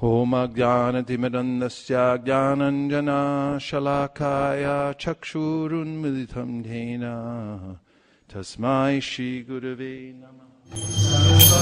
Om Ajnanatimirandasya Jnananjana Shalakaya Chakshurunmilitam Dhena Tasmai Shri Gurave Namah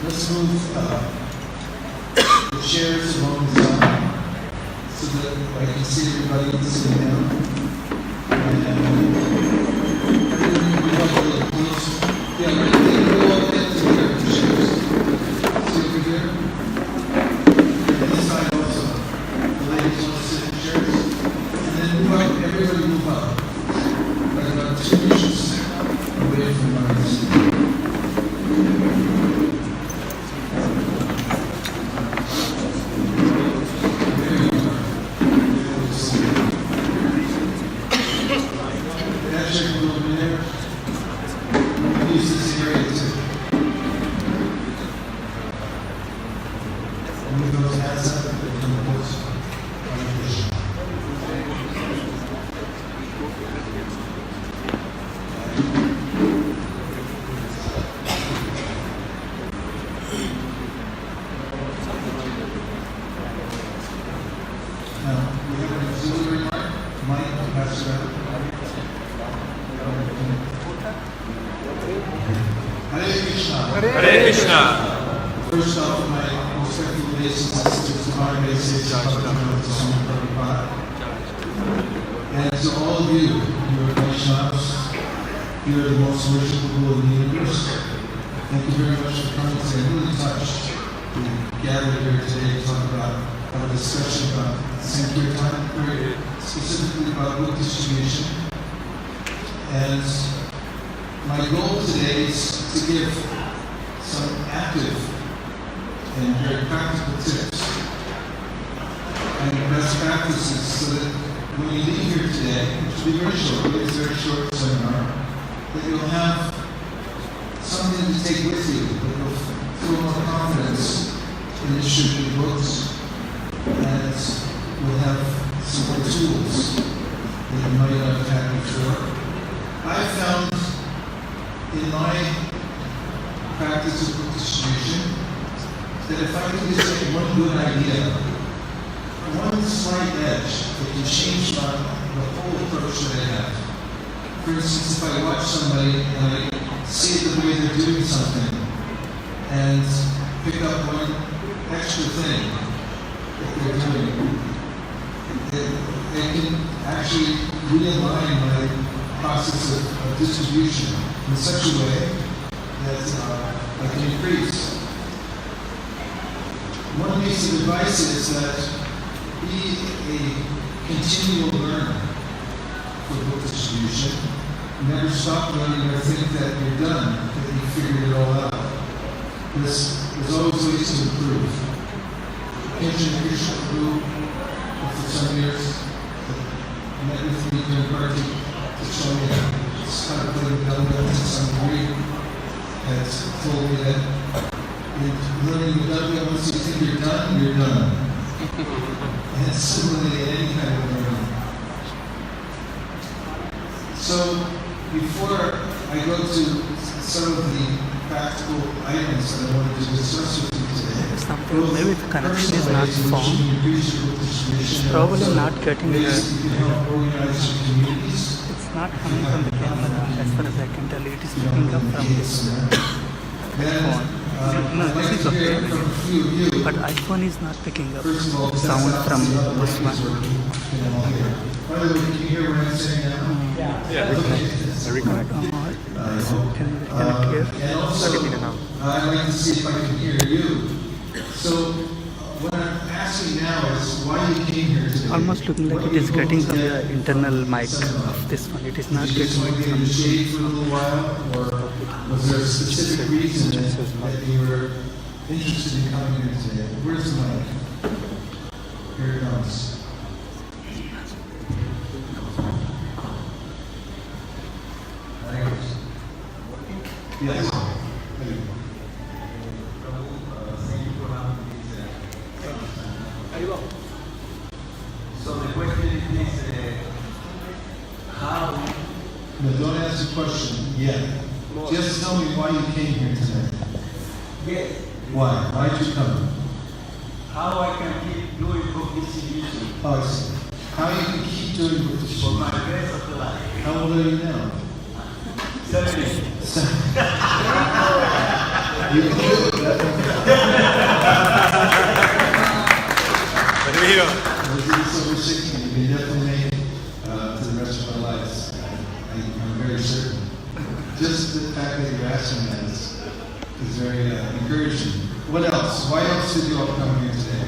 Let's move the chairs along the side so that I can see everybody sitting down. And everybody close. Yeah, we're going to go up to here, the chairs. See over here? And this side also. The ladies want to sit in chairs. And then move up, everybody move up. Like about 2 inches away from our seat. Hare Krishna. First off, my respectful Vaisesika to our Vaisesika and to all of you, you are Vaishnavas, you are the most worshipable in the universe. Thank you very much for coming today. I'm really touched to gather here today to talk about a discussion about Sankirtan, specifically about book distribution. And my goal today is to give some active and very practical tips and best practices so that when you leave here today, which will be very short, it's a very short seminar, that you'll have something to take with you, that will feel more confidence in distributing books, and will have some more tools that you might not have had before. I found in my practice of book distribution that if I could just take one good idea, one slight edge that can change the whole approach that I have. For instance, if I watch somebody and I see the way they're doing something and pick up one extra thing that they're doing, they can actually realign my process of distribution in such a way that I can increase. One piece of advice is that be a continual learner for book distribution. Never stop learning or think that you're done, that you figured it all out. There's always ways to improve. Krishna Guru, for some years, met with me in party to show me how to play the dumbbells to some degree. Has told me that in learning the dumbbell, once you think you're done, you're done. And similarly, any kind of learning. So, before I go to some of the practical items that I wanted to discuss with you today, Maybe the connection is not formed. Probably not getting the. It's not coming from the camera as far as I can tell. It is picking up from this phone. No, this is okay. But iPhone is not picking up sound from this one. By the way, can you hear what I'm saying now? Yeah, reconnect. Can you connect here? And also, I'd like to see if I can hear you. So, when I'm asking asking now is why you came here today. Almost looking like it is getting from the internal mic of this one. It is not Did you just want to getting get in the from shade for a little while, or was there a specific reason that you were interested in coming here today? Where's the mic? Here it comes. Yes. So the question is, how? No, don't ask the question yet. Just tell me why you came here today. Yes. Why? Why did you come? How I can keep doing book distribution Oh, I see. How you can keep doing what you for should. my rest of the life. How old are you now? 70. You can do it. Rio. We'll do this over 60. You can definitely make it to the rest of our lives. I'm very certain. Just the fact that you're asking that is very encouraging. What else? Why else did you all come here today?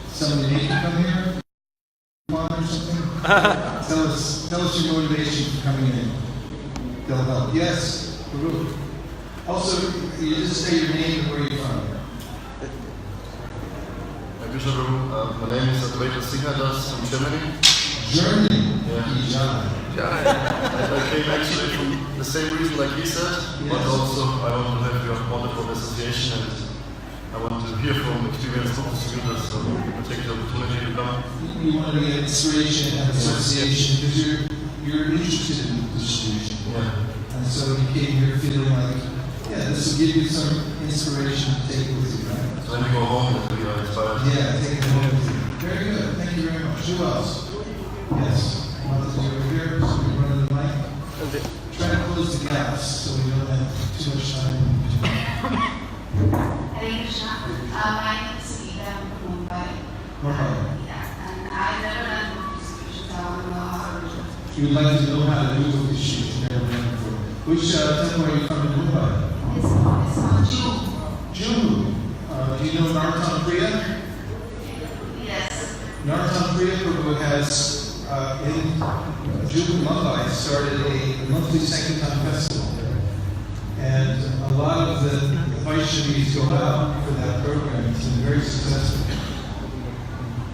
Somebody made you come here? Mom or something? Tell us your motivation for coming in. They'll help. Yes, Baruch. Also, you just say your name and where you're from. Bishop, my name is Vaisesika from Germany. Germany. Yeah. I came actually from the same reason like he said, but also I want to have your wonderful association and I want to hear from experienced book distributors, so we take the opportunity to come. You want to get inspiration and association because you're interested in distribution. Yeah. And so you came here feeling like, yeah, this will give you some inspiration to take with you, right? So when we go home, we are inspired. Yeah, take it home with you. Very good. Thank you very much. Who else? Yes. Want to go over here so we run the mic? Try to close the gaps so we don't have too much time. Hare Krishna. My name is Sita from Mumbai. Mumbai. Yeah, and I've never done book distribution, so I want to know how to do it. You would like to know how to do what this sheet never done before. Which temple are you from in Mumbai? It's June. June. Do you know Nartan Priya? Yes. Nartan Priya Prabhu has in June, Mumbai, started a monthly Sankirtan festival. And a lot of the Vaishnavis go out for that program. It's been very successful.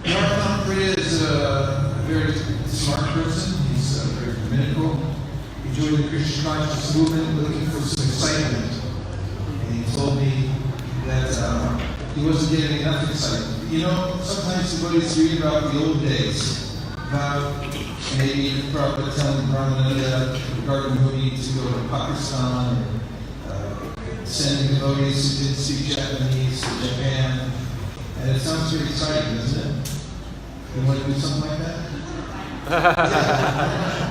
Nartan Priya is a very smart person. He's very communicable. He joined the Krishna conscious movement looking for some excitement. And he told me that he wasn't getting enough excitement. You know, sometimes devotees read about the old days, about maybe Prabhupada telling Brahmananda, Garden Muni to go to Pakistan, or sending devotees who didn't speak Japanese to Japan. And it sounds very exciting, doesn't it? You want to do something like that?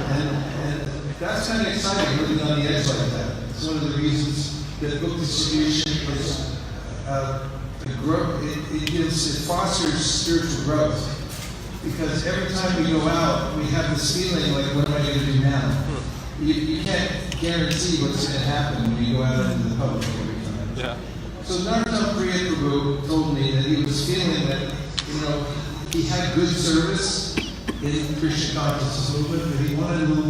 and that's kind of exciting, living on the edge like that. It's one of the reasons that book distribution is it fosters spiritual growth. Because every time we go out, we have this feeling like, what am I going to do now? You can't guarantee what's going to happen when you go out into the public every time. Yeah. So Nartan Priya Prabhu told me that he was feeling that, he had good service in Krishna consciousness movement, but he wanted a little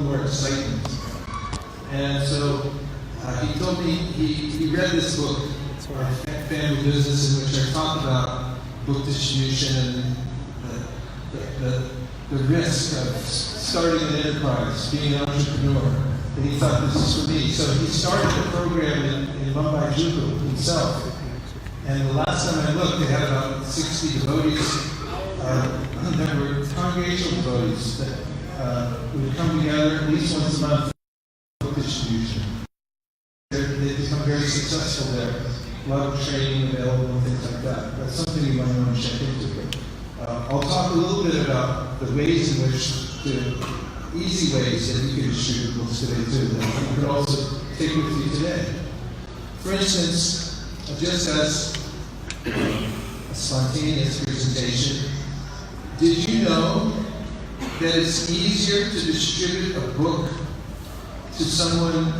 more excitement. And so he told me he read this book, Family Business, in which I talk about book distribution and the risk of starting an enterprise, being an entrepreneur. And he thought, this is for me. So he started the program in Mumbai Juhu himself. And the last time I looked, they had about 60 devotees. There were congregational devotees that would come together at least once a month for book distribution. They've become very successful there. A lot of training available and things like that. That's something you might want to check into. I'll talk a little bit about the ways in which, the easy ways that you can distribute books today too, that you could also take with you today. For instance, just as a spontaneous presentation, did you know that it's easier to distribute a book to someone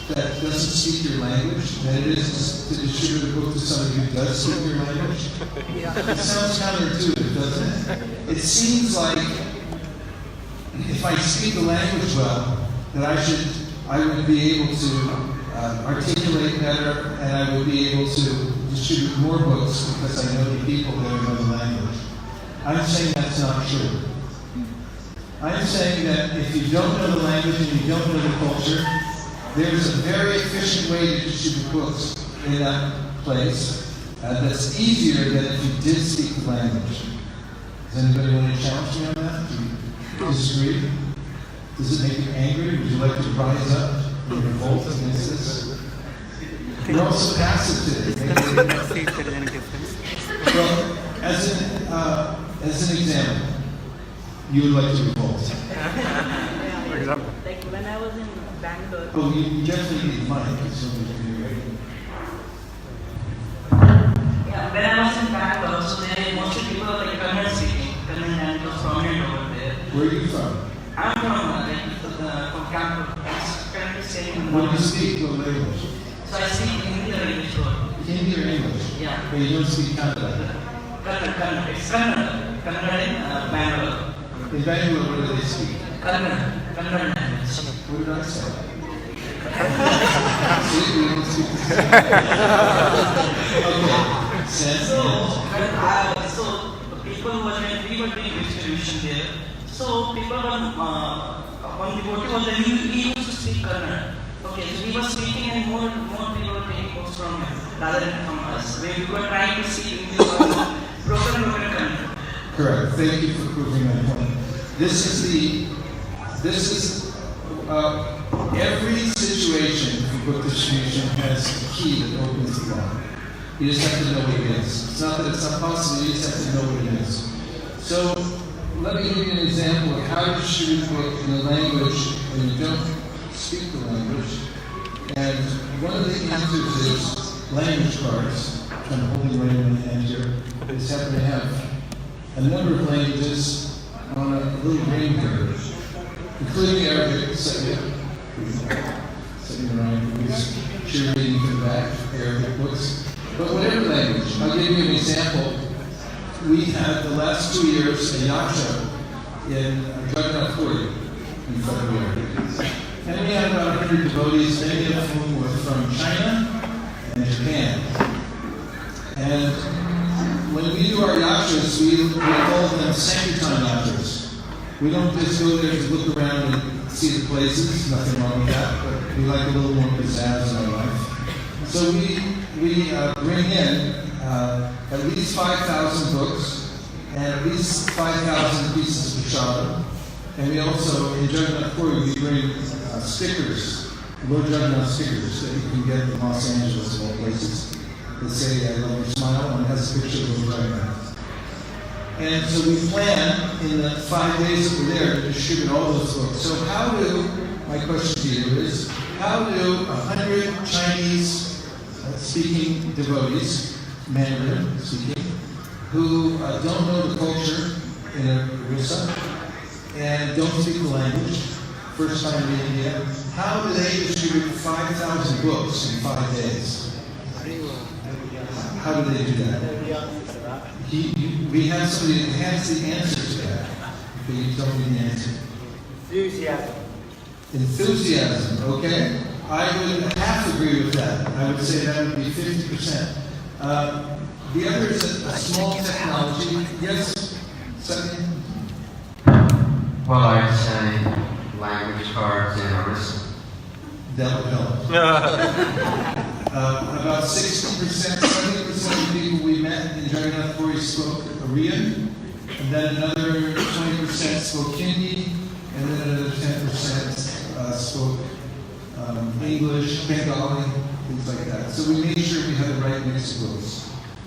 that doesn't speak your language than it is to distribute a book to somebody who does speak your language? It sounds counterintuitive, doesn't it? It seems like if I speak the language well, that I would be able to articulate better, and I would be able to distribute more books because I know the people that know the language. I'm saying that's not true. I'm saying that if you don't know the language and you don't know the culture, there's a very efficient way to distribute books in that place that's easier than if you did speak the language. Does anybody want to challenge me on that? Do you disagree? Does it make you angry? Would you like to rise up and revolt against this? You're also passive to it. See if there is any difference. Well, as an example, you would like to revolt. For example. Like when I was in Bangalore. Oh, you definitely need money. So Yeah, when I was in Bangalore, so there mostly people are like Kannada speaking. Kannada and was prominent over there. where are you from? I'm from Kanpur. I'm currently staying in the What do you north. speak? What language? So I speak Hindi or English word. Hindi or English? Yeah. But you don't speak Kannada. Kannada. It's Kannada. Kannada in Bangalore. In Bangalore, what do they speak? Kannada. Kannada language. What did I say? See, we don't speak the same. Okay. Sense. So people who were doing, we were doing distribution there. So people were, when the devotee was there, he used to speak Kannada. Okay, so we were speaking and more people were taking books from him rather than from us. We were trying to see English or broken Kannada. Correct. Thank you for proving my point. Every situation for book distribution has a key that opens the lock. You just have to know what it is. It's not that it's not possible, you just have to know what it is. So, let me give you an example of how to distribute a book in a language when you don't speak the language. And one of the answers is language cards, which I'm holding right in my hand here. These happen to have a number of languages on a little green paper, including Arabic, sitting around, cheerleading to the back, Arabic books. But whatever language, I'll give you an example. We had the last 2 years a yaksha in Jagannath in February. And we had about 100 devotees, many of whom were from China and Japan. And when we do our yakshas, we call them Sankirtan yakshas. We don't just go there to look around and see the places, nothing wrong with that, but we like a little more pizzazz in our life. So we bring in at least 5,000 books and at least 5,000 pieces of prasada. And we also, in Jagannath Puri, we bring stickers, Lord Jagannath stickers that you can get in Los Angeles and all places that say, I love your smile, and it has a picture of Lord Jagannath. And so we plan in the 5 days that we're there to distribute all those books. So my question to you is, how do 100 Chinese speaking devotees, Mandarin speaking, who don't know the culture in a Rissa and don't speak the language, first time in India, how do they distribute 5,000 books in 5 days? How do they do that? We have somebody that has the answer to that, but you tell me the answer. Enthusiasm, okay? I would half agree with that. I would say that would be 50%. The other is a small technology. Yes? Second? Well, I'd say language cards and a wrist. That would help. About 60%, 70% of the people we met in Jagannath Puri spoke Korean, and then another 20% spoke Hindi, and then another 10% spoke English, Bengali, things like that. So we made sure we had the right mix of books.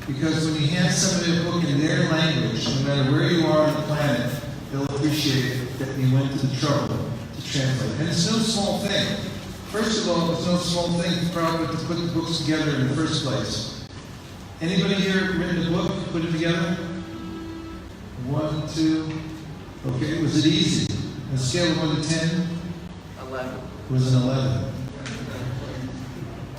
Because when you hand somebody a book in their language, no matter where you are on the planet, they'll appreciate that you went to the trouble to translate. And it's no small thing. First of all, it's no small thing for Prabhupada to put the books together in the first place. Anybody here written a book, put it together? 1, 2. Okay, was it easy? On a scale of 1 to 10? 11. It was an 11.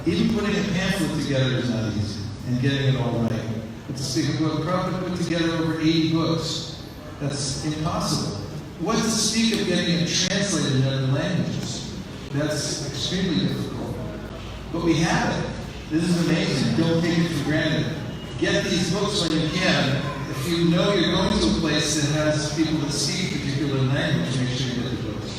Even putting a pamphlet together is not easy, and getting it all right. But to speak of a book, Prabhupada put together over 80 books. That's impossible. What to speak of getting it translated in other languages? That's extremely difficult. But we have it. This is amazing. Don't take it for granted. Get these books when you can. If you know you're going to a place that has people that speak a particular language, make sure you get the books.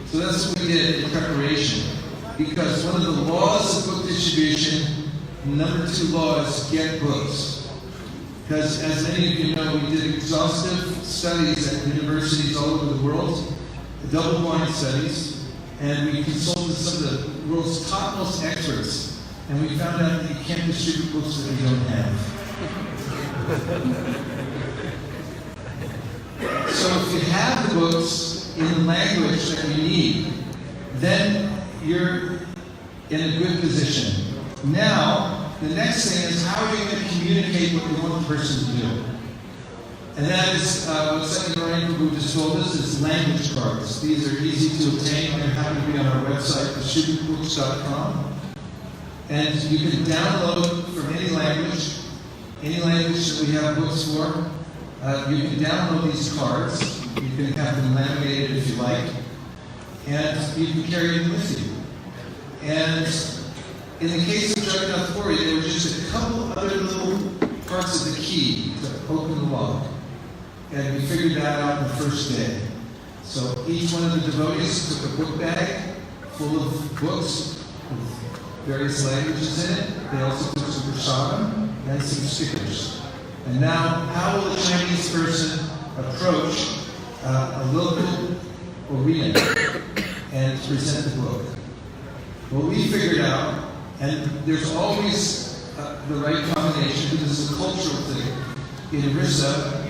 So that's what we did in preparation. Because one of the laws of book distribution, number 2 law is get books. Because as many of you know, we did exhaustive studies at universities all over the world, double-blind studies, and we consulted some of the world's topmost experts, and we found out that you can't distribute books that you don't have. So if you have the books in the language that you need, then you're in a good position. Now, the next thing is, how are you going to communicate what you want the person to do? And that is what Secretary Prabhu just told us, is language cards. These are easy to obtain. They happen to be on our website, distributebooks.com. And you can download from any language that we have books for. You can download these cards. You can have them laminated if you like. And you can carry them with you. And in the case of Jagannath Puri, there were just a couple other little parts of the key to open the lock. And we figured that out on the first day. So each one of the devotees took a book bag full of books with various languages in it. They also took some prasadam and some stickers. And now, how will a Chinese person approach a local arena and present the book? Well, we figured out, and there's always the right combination, because it's a cultural thing. In Rissa,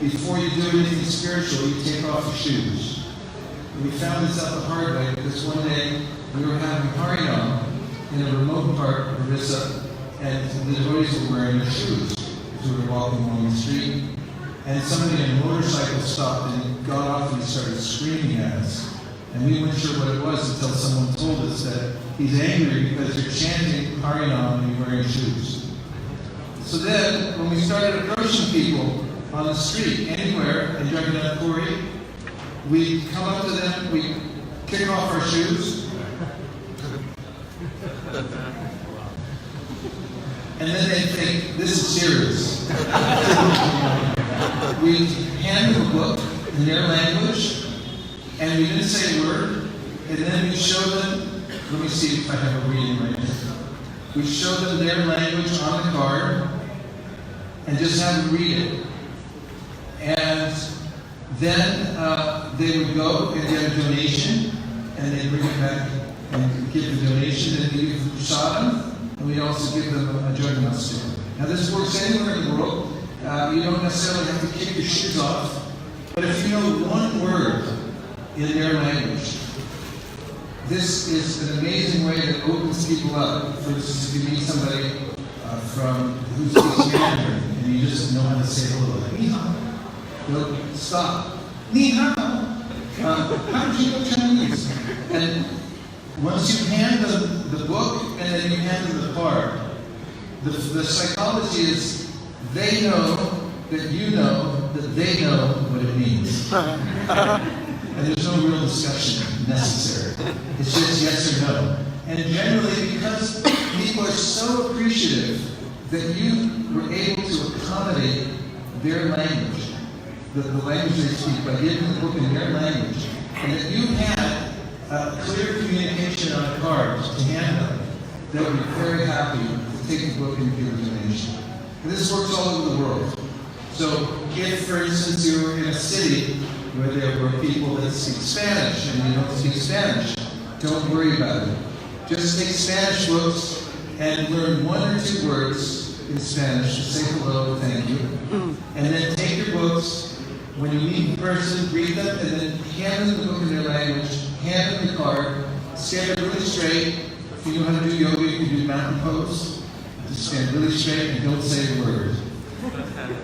before you do anything spiritual, you take off your shoes. And we found this out the hard way, because one day we were having Harinam in a remote part of Rissa, and the devotees were wearing their shoes as we were walking along the street. And somebody in a motorcycle stopped and got off and he started screaming at us. And we weren't sure what it was until someone told us that he's angry because you're chanting Harinam and you're wearing shoes. So then, when we started approaching people on the street, anywhere in Jagannath Puri, we come up to them, we kick off our shoes, and then they think, this is serious. We hand them a book in their language, and we didn't say a word, and then we show them, let me see if I have a reading right here. We show them their language on the card, and just have them read it. And then they would go and get a donation, and they bring it back and give the donation, and they give the prasadam, and we also give them a Jagannath sticker. Now this works anywhere in the world. You don't necessarily have to kick your shoes off, but if you know one word in their language, this is an amazing way that opens people up. For instance, if you meet somebody who speaks Mandarin, and you just know how to say hello, like, ni hao. They'll stop. Ni hao. How do you know Chinese? And once you hand them the book, and then you hand them the card, the psychology is they know that you know that they know what it means. And there's no real discussion necessary. It's just yes or no. And generally, because people are so appreciative that you were able to accommodate their language, the language they speak, by giving the book in their language, and that you had clear communication on a card to hand them, they would be very happy to take the book and give a donation. And this works all over the world. So if, for instance, you were in a city where there were people that speak Spanish and you don't speak Spanish, don't worry about it. Just take Spanish books and learn 1 or 2 words in Spanish to say hello, thank you. And then take your books. When you meet a person, read them, and then hand them the book in their language, hand them the card, stand up really straight. If you know how to do yoga, you can do mountain pose. Just stand really straight and don't say a word.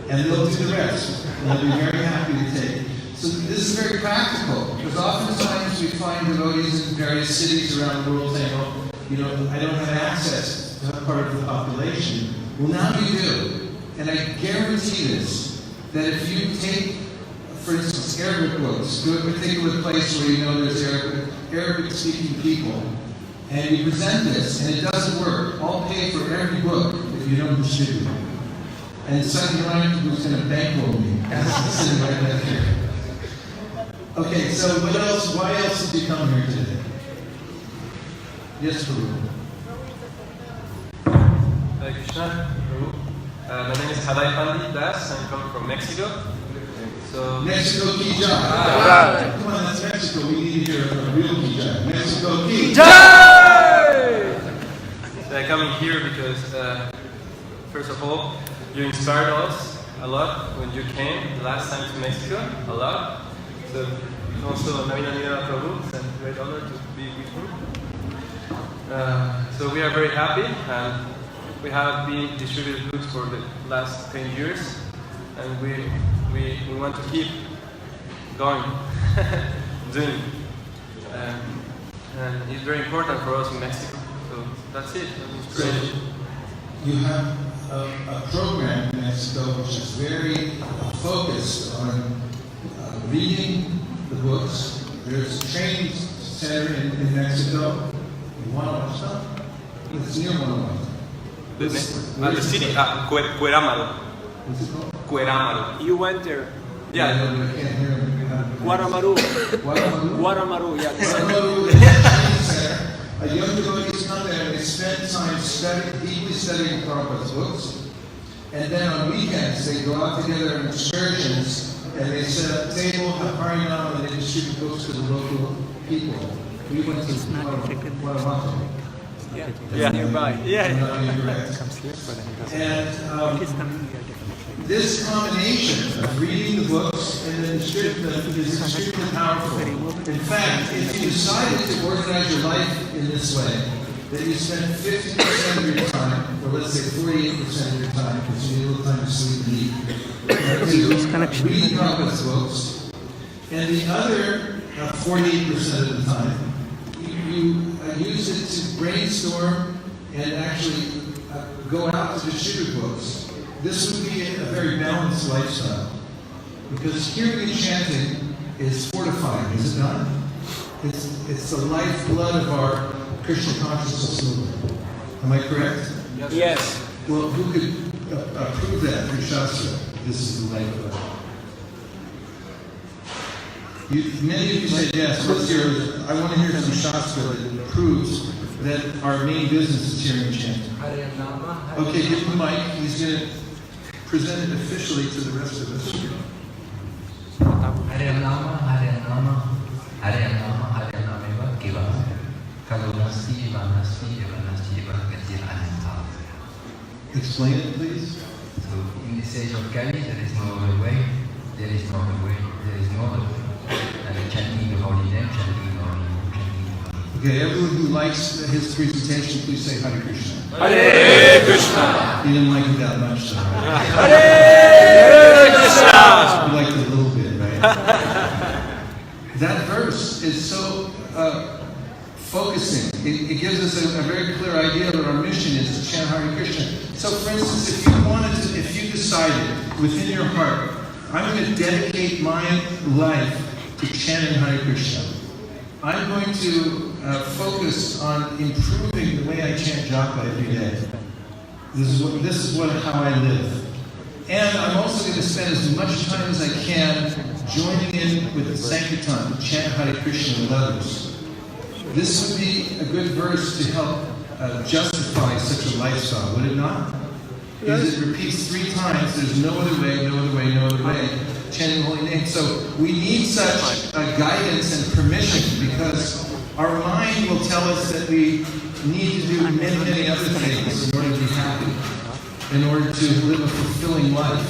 And they'll do the rest. And they'll be very happy to take. So this is very practical, because oftentimes we find devotees in various cities around the world saying, oh, you know, I don't have access to that part of the population. Well, now you do. And I guarantee this, that if you take, for instance, Arabic books to a particular place where you know there's Arabic-speaking people, and you present this, and it doesn't work, I'll pay for every book if you don't distribute it. And Sunday night, who's going to bankroll me? Sitting right back here. Okay, so what else? Why else did you come here today? Yes, Guru. Hare Krishna, Guru. My name is Das. I'm coming from Mexico. So Mexico ki jai. Come on, that's Mexico. We need to hear a real ki jai. Mexico ki jai. So I'm coming here because, first of all, you inspired us a lot when you came last time to Mexico, a lot. So also, Navina Prabhu, it's a great honor to be with you. So we are very happy, and we have been distributing books for the last 10 years, and we want to keep going, doing. And it's very important for us in Mexico. So that's it. That's great. You have a program in Mexico which is very focused on reading the books. There's a training center in Mexico. In Guanajuato? It's near Guanajuato. The city, Cuerámaro. What's it called? Cuerámaro. You went there. Yeah. I can't hear him. Guaramaru. Guaramaru? Guaramaru, yeah. Guaramaru is a training center. A young devotees come there and they spend time deeply studying Prabhupada's books. And then on weekends they go out together on excursions and they set up a table, have harinam, and they distribute books to the local people. We went to Guanajuato. Yeah, nearby. Yeah. And this combination of reading the books and then distributing them is extremely powerful. In fact, if you decided to organize your life in this way, that you spend 50% of your time, or let's say 48% of your time, because you need a little time to sleep and eat, to read Prabhupada's books, and the other 48% of the time, you use it to brainstorm and actually go out to distribute books. This would be a very balanced lifestyle. Because hearing and chanting is fortifying, is it not? It's the lifeblood of our Krishna consciousness movement. Am I correct? Yes. Well, who could prove that through Shastra? This is the lifeblood. Many of you said yes. Let's hear. I want to hear some Shastra that proves that our main business is hearing and chanting. Okay, give him the mic. He's going to present it officially to the rest of us. Hare Nama, Hare Nama, Hare Nama, Hare Nama, Kiva, Kalunasti, Vanasti, Vanasti, Vagatir, Ananta. Explain it, please. So, in this age of Kali, there is no other way, there is no other way, there is no other way. And chanting the holy name, chanting the holy name, chanting the holy name. Okay, everyone who likes his presentation, please say Hare Krishna. Hare Krishna. He didn't like it that much, so. Hare Krishna. You liked it a little bit, right? That verse is so focusing. It gives us a very clear idea that our mission is to chant Hare Krishna. So, for instance, if you decided within your heart, I'm going to dedicate my life to chanting Hare Krishna. I'm going to focus on improving the way I chant japa every day. This is how I live. And I'm also going to spend as much time as I can joining in with the Sankirtan to chant Hare Krishna with others. This would be a good verse to help justify such a lifestyle, would it not? Because it repeats 3 times, there's no other way, no other way, no other way, chanting the holy name. So we need such guidance and permission because our mind will tell us that we need to do many, many other things in order to be happy, in order to live a fulfilling life.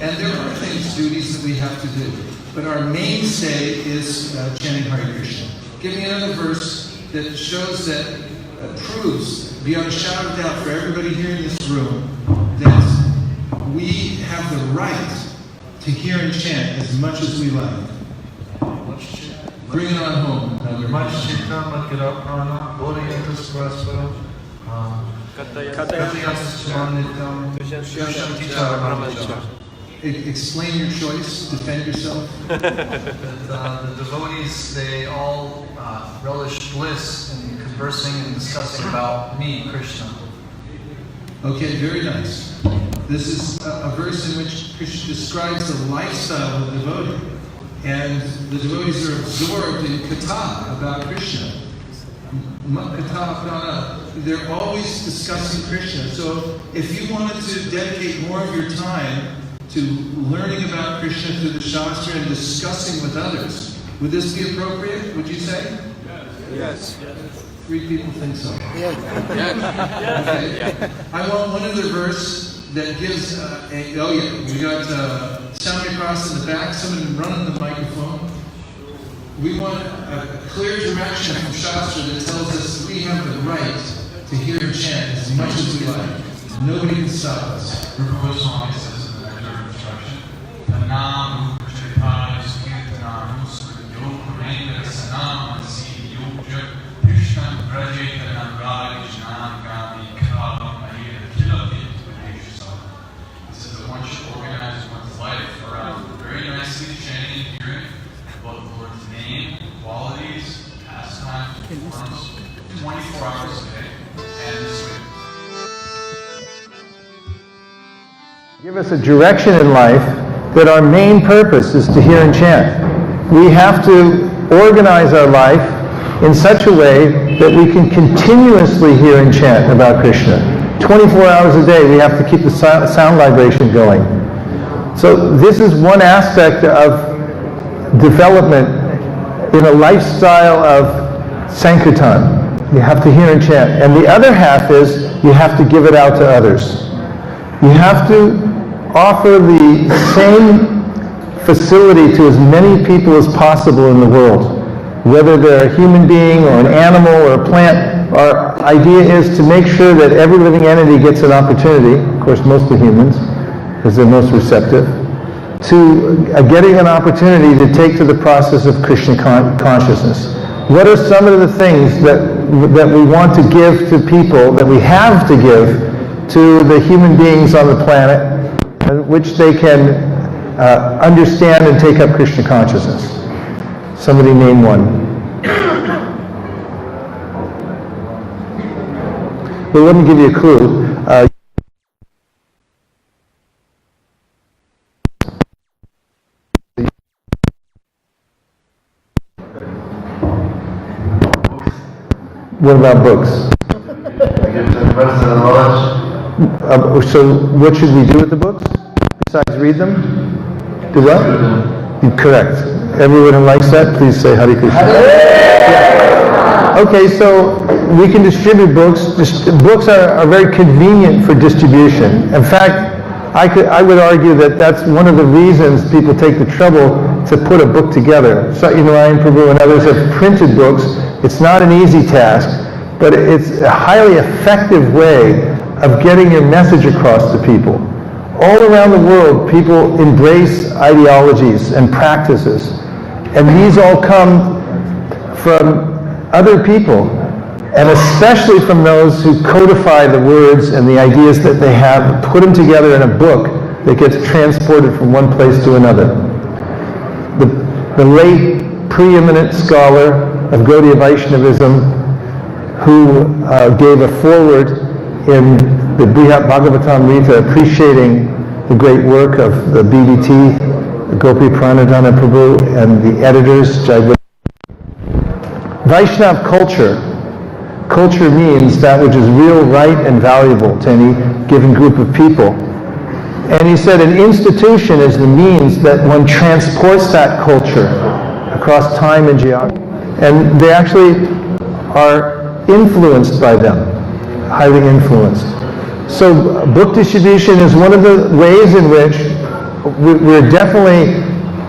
And there are things, duties that we have to do. But our mainstay is chanting Hare Krishna. Give me another verse that shows that, proves beyond a shadow of doubt for everybody here in this room that we have the right to hear and chant as much as we like. Bring it on home. Vaisesika Makira Prana, Bodhiyantas Paraspara, Katayas Manitam, Shantita Brahmacha. Explain your choice, defend yourself. The devotees, they all relish bliss in conversing and discussing about me, Krishna. Okay, very nice. This is a verse in which Krishna describes the lifestyle of the devotee. And the devotees are absorbed in katha about Krishna. Katha prana. They're always discussing Krishna. So if you wanted to dedicate more of your time to learning about Krishna through the Shastra and discussing with others, would this be appropriate, would you say? Yes. 3 people think so. Yes. Okay. I want one other verse that gives we got sound across in the back, someone running the microphone. We want a clear direction from Shastra that tells us we have the right to hear and chant as much as we like. Nobody can stop us. Rupa Goswami says in the Nectar of Instruction, Tanam Rupa Kirtanam Yog Ranga Sanam Asi Yogya Krishna Brajetanam Rajnam Gami Kalam Ayira Kilati. He says that one should organize one's life around very nicely chanting and hearing about the Lord's name, qualities, pastimes, forms, 24 hours a day, and this way. Give us a direction in life that our main purpose is to hear and chant. We have to organize our life in such a way that we can continuously hear and chant about Krishna. 24 hours a day we have to keep the sound vibration going. So this is one aspect of development in a lifestyle of Sankirtan. You have to hear and chant. And the other half is you have to give it out to others. You have to offer the same facility to as many people as possible in the world. Whether they're a human being or an animal or a plant, our idea is to make sure that every living entity gets an opportunity, of course mostly humans, because they're most receptive, to getting an opportunity to take to the process of Krishna consciousness. What are some of the things that we want to give to people, that we have to give to the human beings on the planet, which they can understand and take up Krishna consciousness? Somebody name one. Well, let me give you a clue. What about books? So what should we do with the books? Besides read them? Do what? Correct. Everyone who likes that, please say Hare Krishna. Yeah. Okay, so we can distribute books. Books are very convenient for distribution. In fact, I would argue that that's one of the reasons people take the trouble to put a book together. So, Ryan Prabhu and others have printed books. It's not an easy task, but it's a highly effective way of getting your message across to people. All around the world, people embrace ideologies and practices, and these all come from other people, and especially from those who codify the words and the ideas that they have, put them together in a book that gets transported from one place to another. The late preeminent scholar of Gaudiya Vaishnavism, who gave a foreword in the Brihat Bhagavatam Rita appreciating the great work of the BBT, Gopi Pranadhana Prabhu, and the editors, Vaishnav culture means that which is real, right, and valuable to any given group of people. And he said an institution is the means that one transports that culture across time and geography. And they actually are influenced by them, highly influenced. So book distribution is one of the ways in which we're definitely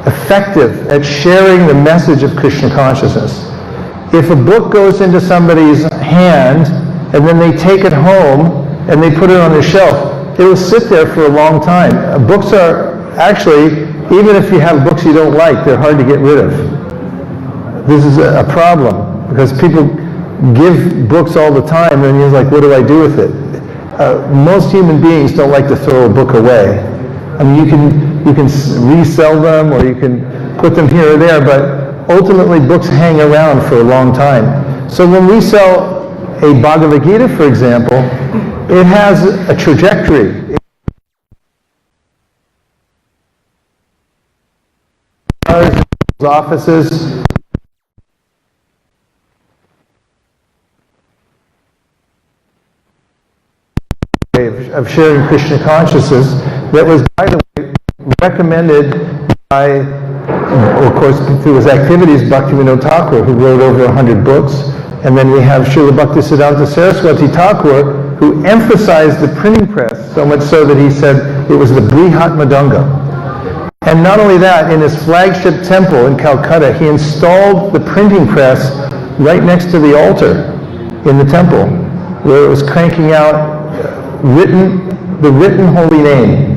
effective at sharing the message of Krishna consciousness. If a book goes into somebody's hand and then they take it home and they put it on their shelf, it will sit there for a long time. Books are actually, even if you have books you don't like, they're hard to get rid of. this is a problem, because people give books all the time, and you're like, what do I do with it? Most human beings don't like to throw a book away. I mean, you can resell them, or you can put them here or there, but ultimately books hang around for a long time. So when we sell a Bhagavad Gita, for example, it has a trajectory. Offices, of sharing Krishna consciousness that was, by the way, recommended by, of course, through his activities, Bhaktivinoda Thakur, who wrote over 100 books. And then we have Srila Bhaktisiddhanta Saraswati Thakur, who emphasized the printing press, so much so that he said it was the Brihat Madanga. And not only that, in his flagship temple in Calcutta, he installed the printing press right next to the altar in the temple, where it was cranking out the written holy name,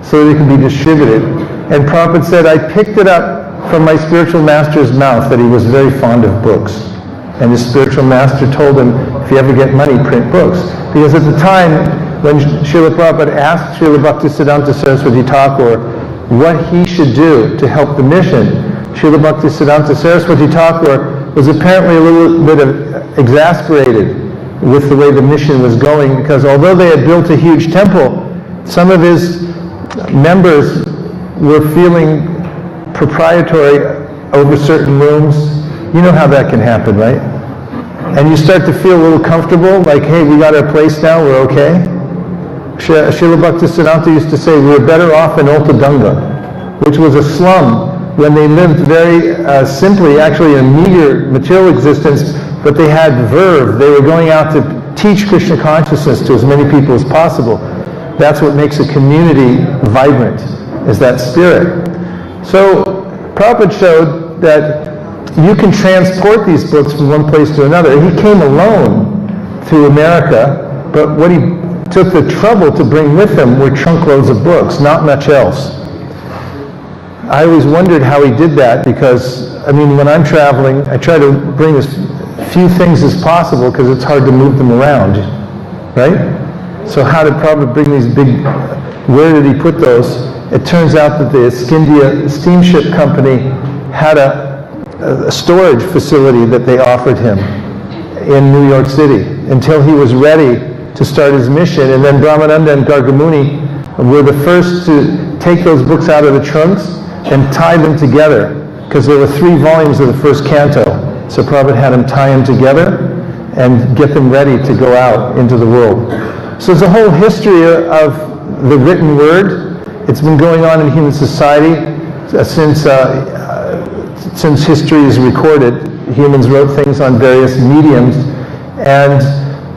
so that it could be distributed. And Prabhupada said, I picked it up from my spiritual master's mouth, that he was very fond of books. And his spiritual master told him, if you ever get money, print books. Because at the time, when Srila Prabhupada asked Srila Bhaktisiddhanta Saraswati Thakur what he should do to help the mission, Srila Bhaktisiddhanta Saraswati Thakur was apparently a little bit exasperated with the way the mission was going, because although they had built a huge temple, some of his members were feeling proprietary over certain rooms. You know how that can happen, right? And you start to feel a little comfortable, like, hey, we got our place now, we're okay. Srila Bhaktisiddhanta used to say, we were better off in Altadanga, which was a slum when they lived very simply, actually a meager material existence, but they had verve. They were going out to teach Krishna consciousness to as many people as possible. That's what makes a community vibrant, is that spirit. So Prabhupada showed that you can transport these books from one place to another. He came alone through America, but what he took the trouble to bring with him were trunkloads of books, not much else. I always wondered how he did that, because, I mean, when I'm traveling, I try to bring as few things as possible, because it's hard to move them around, right? So how did Prabhupada bring these big, where did he put those? It turns out that the Scindia Steamship Company had a storage facility that they offered him in New York City until he was ready to start his mission. And then Brahmananda and Gargamuni were the first to take those books out of the trunks and tie them together, because there were 3 volumes of the first canto. So Prabhupada had them tie them together and get them ready to go out into the world. So there's a whole history of the written word. It's been going on in human society since history is recorded. Humans wrote things on various mediums, and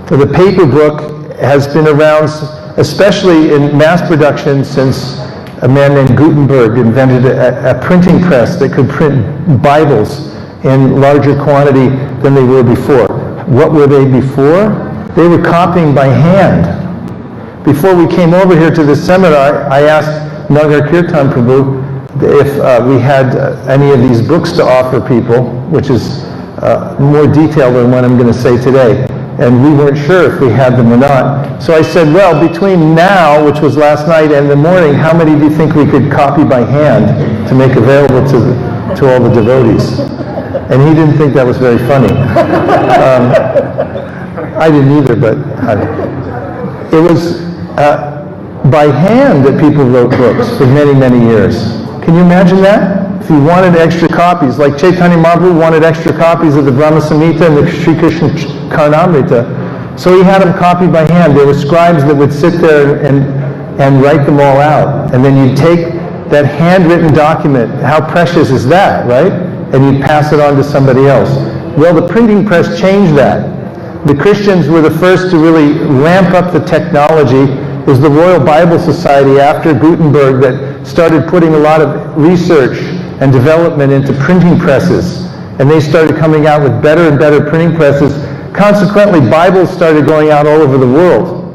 the paper book has been around, especially in mass production, since a man named Gutenberg invented a printing press that could print Bibles in larger quantity than they were before. What were they before? They were copying by hand. Before we came over here to this seminar, I asked Nagar Kirtan Prabhu if we had any of these books to offer people, which is more detailed than what I'm going to say today. And we weren't sure if we had them or not. So I said, well, between now, which was last night, and the morning, how many do you think we could copy by hand to make available to all the devotees? And he didn't think that was very funny. I didn't either, but it was by hand that people wrote books for many, many years. Can you imagine that? If you wanted extra copies, like Chaitanya Mahaprabhu wanted extra copies of the Brahma Samhita and the Sri Krishna Karnamrita, so he had them copied by hand. There were scribes that would sit there and write them all out. And then you'd take that handwritten document, how precious is that, right? And you'd pass it on to somebody else. Well, the printing press changed that. The Christians were the first to really ramp up the technology. It was the Royal Bible Society after Gutenberg that started putting a lot of research and development into printing presses. And they started coming out with better and better printing presses. Consequently, Bibles started going out all over the world.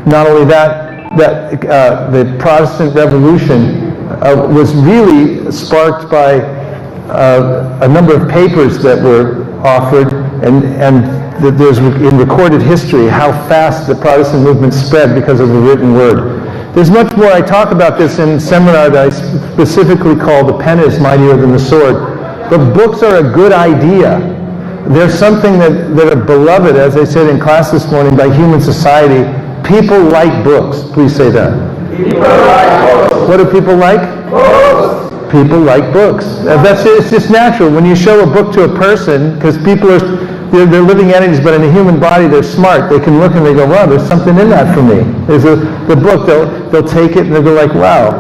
Not only that, the Protestant Revolution was really sparked by a number of papers that were offered, and there's in recorded history how fast the Protestant movement spread because of the written word. There's much more. I talk about this in a seminar that I specifically call "The Pen is Mightier Than the Sword." But books are a good idea. They're something that are beloved, as I said in class this morning, by human society. People like books. Please say that. People like books. What do people like? Books. People like books. It's just natural. When you show a book to a person, because people they're living entities, but in a human body they're smart. They can look and they go, wow, there's something in that for me. There's the book, they'll take it and they'll go like, wow,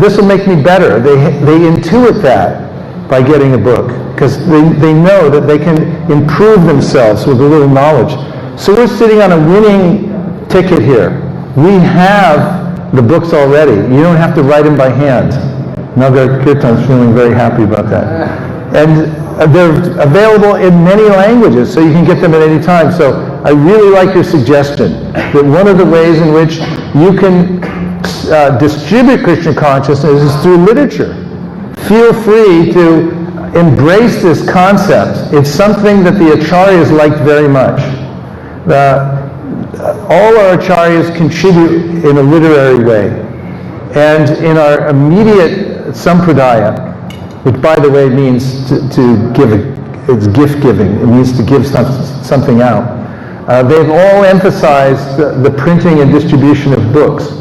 this will make me better. They intuit that by getting a book, because they know that they can improve themselves with a little knowledge. So we're sitting on a winning ticket here. We have the books already. You don't have to write them by hand. Nagar Kirtan's feeling very happy about that. And they're available in many languages, so you can get them at any time. So I really like your suggestion that one of the ways in which you can distribute Krishna consciousness is through literature. Feel free to embrace this concept. It's something that the acharyas liked very much. All our acharyas contribute in a literary way. And in our immediate sampradaya, which by the way means to give, it's gift giving, it means to give something out, they've all emphasized the printing and distribution of books.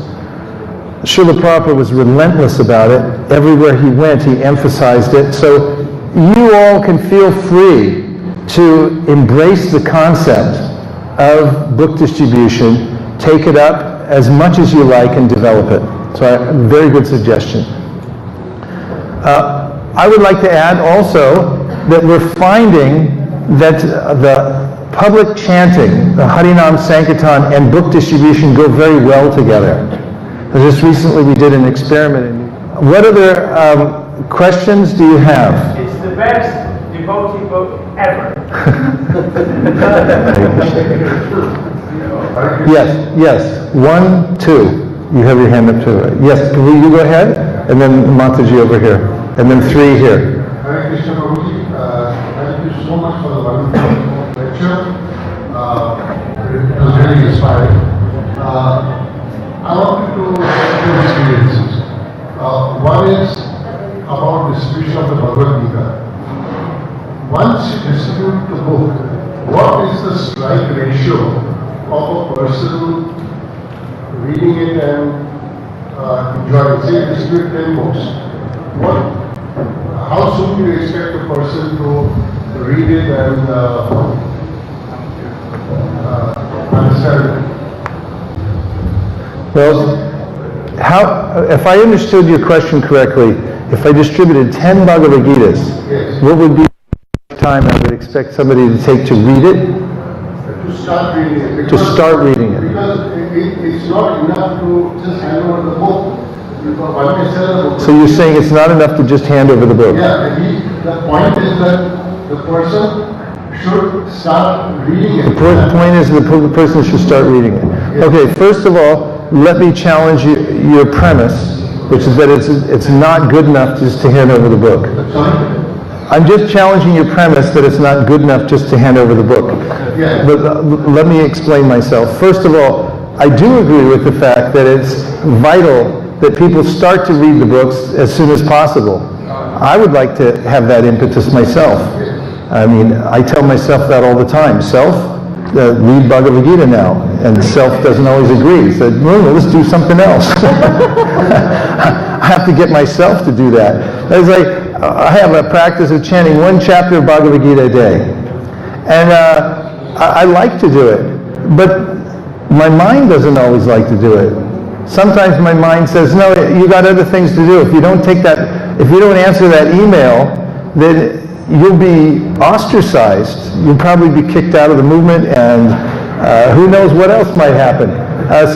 Srila Prabhupada was relentless about it. Everywhere he went, he emphasized it. So you all can feel free to embrace the concept of book distribution, take it up as much as you like and develop it. So very good suggestion. I would like to add also that we're finding that the public chanting, the Harinam Sankirtan, and book distribution go very well together. Just recently we did an experiment. What other questions do you have? It's the best devotee book ever. Yes. 1, 2. You have your hand up too. Yes, will you go ahead? And then Mataji over here. And then 3 here. Hare Krishna Prabhuji, thank you so much for the wonderful lecture. It was very inspiring. I wanted to share 2 experiences. One is about distribution of the Bhagavad Gita. Once you distribute the book, what is the strike ratio of a person reading it and enjoying it? Say you distribute 10 books. How soon do you expect a person to read it and understand it? Well, if I understood your question correctly, if I distributed 10 Bhagavad Gitas, yes, what would be the time I would expect somebody to take to read it? To start reading it. To start reading it. Because it's not enough to just hand over the book. One may sell the book. So you're saying it's not enough to just hand over the book? Yeah, the point is that the person should start reading it. The point is the person should start reading it. Yes. Okay, first of all, let me challenge your premise, which is that it's not good enough just to hand over the book. Sorry? I'm just challenging your premise that it's not good enough just to hand over the book. Yeah. But let me explain myself. First of all, I do agree with the fact that it's vital that people start to read the books as soon as possible. I would like to have that impetus myself. I mean, I tell myself that all the time. Self, read Bhagavad Gita now. And self doesn't always agree. So, no, let's do something else. I have to get myself to do that. It's like, I have a practice of chanting 1 chapter of Bhagavad Gita a day. And I like to do it. But my mind doesn't always like to do it. Sometimes my mind says, no, you got other things to do. If you don't answer that email, then you'll be ostracized. You'll probably be kicked out of the movement, and who knows what else might happen.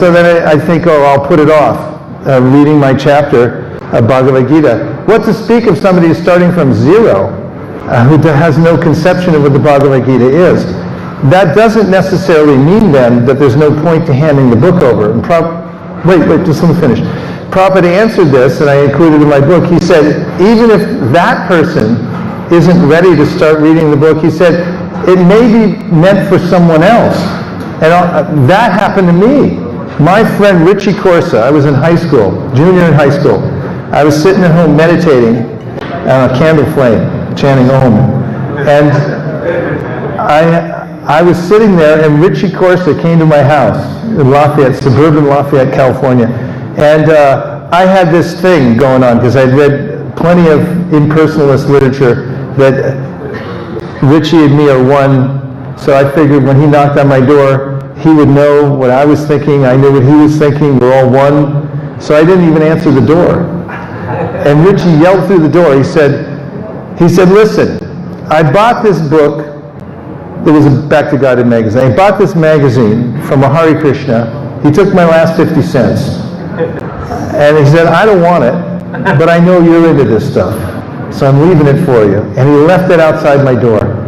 So then I think, I'll put it off, reading my chapter of Bhagavad Gita. What to speak of somebody who's starting from zero, who has no conception of what the Bhagavad Gita is? That doesn't necessarily mean then that there's no point to handing the book over. Wait, just let me finish. Prabhupada answered this, and I included in my book. He said, even if that person isn't ready to start reading the book, he said, it may be meant for someone else. And that happened to me. My friend Richie Corsa, I was in high school, junior in high school. I was sitting at home meditating on a candle flame, chanting Om. And I was sitting there, and Richie Corsa came to my house in Lafayette, suburban Lafayette, California. And I had this thing going on, because I'd read plenty of impersonalist literature that Richie and me are one. So I figured when he knocked on my door, he would know what I was thinking. I knew what he was thinking. We're all one. So I didn't even answer the door. And Richie yelled through the door. He said, listen, I bought this book. It was a Back to Godhead magazine. I bought this magazine from a Hare Krishna. He took my last 50 cents. And he said, I don't want it, but I know you're into this stuff. So I'm leaving it for you. And he left it outside my door.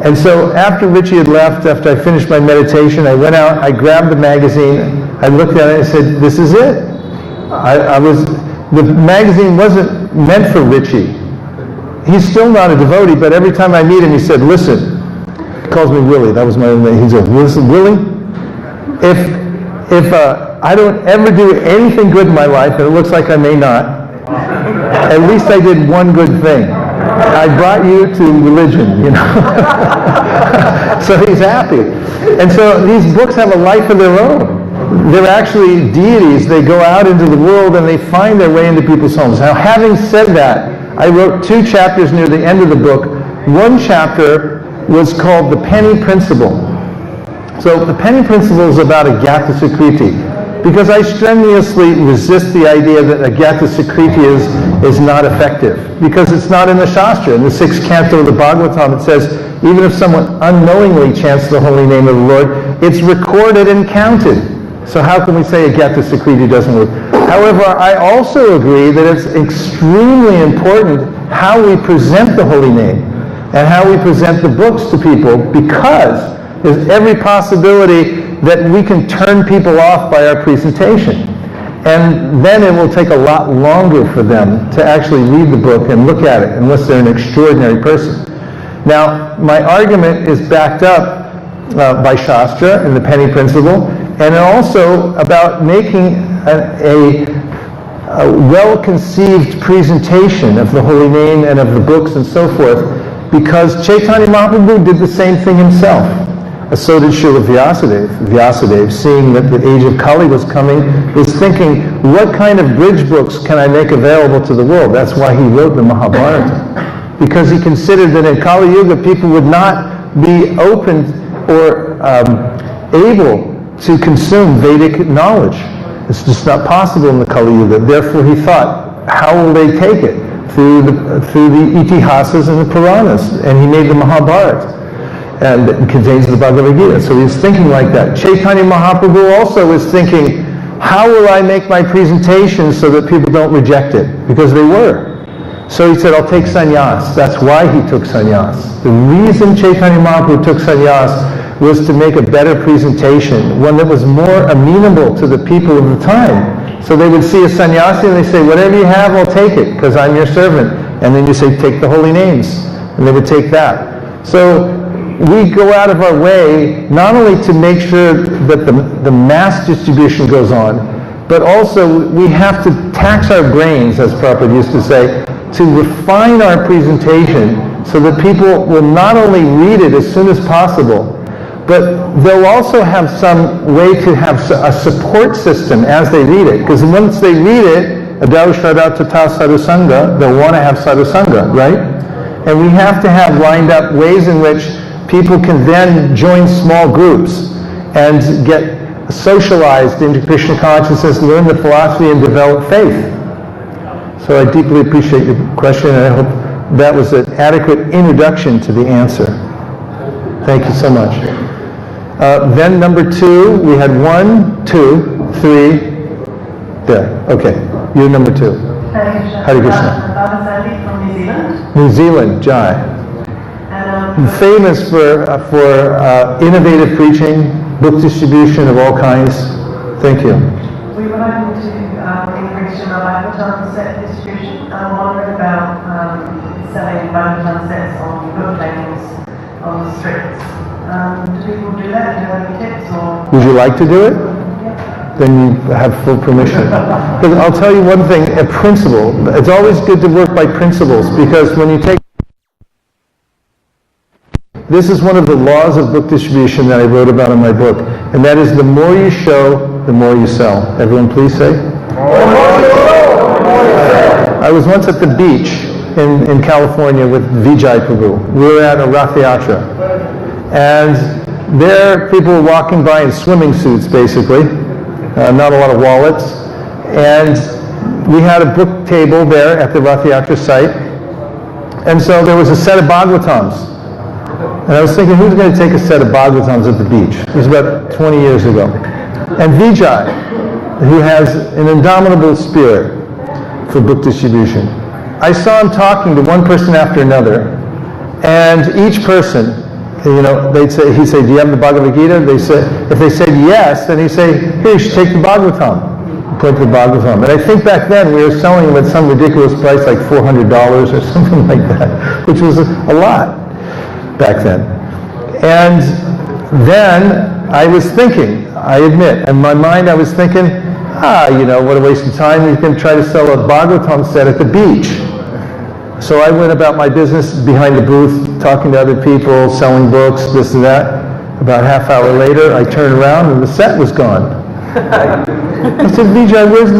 And so after Richie had left, after I finished my meditation, I went out, I grabbed the magazine, I looked at it and said, this is it. The magazine wasn't meant for Richie. He's still not a devotee, but every time I meet him, he said, listen, he calls me Willie, that was my name. He said, listen, Willie, if I don't ever do anything good in my life, and it looks like I may not, at least I did one good thing. I brought you to religion, you know. So he's happy. And so these books have a life of their own. They're actually deities. They go out into the world and they find their way into people's homes. Now, having said that, I wrote 2 chapters near the end of the book. One chapter was called The Penny Principle. So the Penny Principle is about Agyata Sukriti. Because I strenuously resist the idea that Agyata Sukriti is not effective. Because it's not in the Shastra. In the 6th canto of the Bhagavatam, it says, even if someone unknowingly chants the holy name of the Lord, it's recorded and counted. So how can we say Agyata Sukriti doesn't work? However, I also agree that it's extremely important how we present the holy name and how we present the books to people, because there's every possibility that we can turn people off by our presentation. And then it will take a lot longer for them to actually read the book and look at it, unless they're an extraordinary person. Now, my argument is backed up by Shastra and the Penny Principle, and also about making a well-conceived presentation of the holy name and of the books and so forth, because Chaitanya Mahaprabhu did the same thing himself. So did Srila Vyasadeva. Vyasadeva, seeing that the age of Kali was coming, was thinking, what kind of bridge books can I make available to the world? That's why he wrote the Mahabharata. Because he considered that in Kali Yuga, people would not be open or able to consume Vedic knowledge. It's just not possible in the Kali Yuga. Therefore, he thought, how will they take it? Through the Itihasas and the Puranas. And he made the Mahabharata. And it contains the Bhagavad Gita. So he was thinking like that. Chaitanya Mahaprabhu also was thinking, how will I make my presentation so that people don't reject it? Because they were. So he said, I'll take sannyas. That's why he took sannyas. The reason Chaitanya Mahaprabhu took sannyas was to make a better presentation, one that was more amenable to the people of the time. So they would see a sannyasi and they say, whatever you have, I'll take it, because I'm your servant. And then you say, take the holy names. And they would take that. So we go out of our way not only to make sure that the mass distribution goes on, but also we have to tax our brains, as Prabhupada used to say, to refine our presentation so that people will not only read it as soon as possible, but they'll also have some way to have a support system as they read it. Because once they read it, Adau Shraddha Tata Sadhusanga, they'll want to have Sadhusanga, right? And we have to have lined up ways in which people can then join small groups and get socialized into Krishna consciousness, learn the philosophy, and develop faith. So I deeply appreciate your question, and I hope that was an adequate introduction to the answer. Thank you so much. Then number 2, we had 1, 2, 3. There. Okay. You're number 2. Hare Krishna. Dasa from New Zealand. New Zealand, Jai. Famous for innovative preaching, book distribution of all kinds. Thank you. We were hoping to encourage question of Bhagavatam set distribution. I'm wondering about selling Bhagavatam sets on book tables on the streets. Do people do that? Do you have any tips? Or? Would you like to do it? Then you have full permission. Because I'll tell you one thing, a principle. It's always good to work by principles, because when you take... This is one of the laws of book distribution that I wrote about in my book, and that is the more you show, the more you sell. Everyone please say? I was once at the beach in California with Vijay Prabhu. We were at a Rath Yatra. And there people were walking by in swimming suits, basically. Not a lot of wallets. And we had a book table there at the Rath Yatra site. And so there was a set of Bhagavatams. And I was thinking, who's going to take a set of Bhagavatams at the beach? It was about 20 years ago. And Vijay, who has an indomitable spirit for book distribution, I saw him talking to one person after another, and each person, he'd say, do you have the Bhagavad Gita? If they said yes, then he'd say, here, you should take the Bhagavatam. Point to the Bhagavatam. And I think back then we were selling them at some ridiculous price, like $400 or something like that, which was a lot back then. And then I was thinking, I admit, in my mind I was thinking, what a waste of time. You can try to sell a Bhagavatam set at the beach. So I went about my business behind the booth, talking to other people, selling books, this and that. About a half hour later, I turned around and the set was gone. I said, Vijay, where's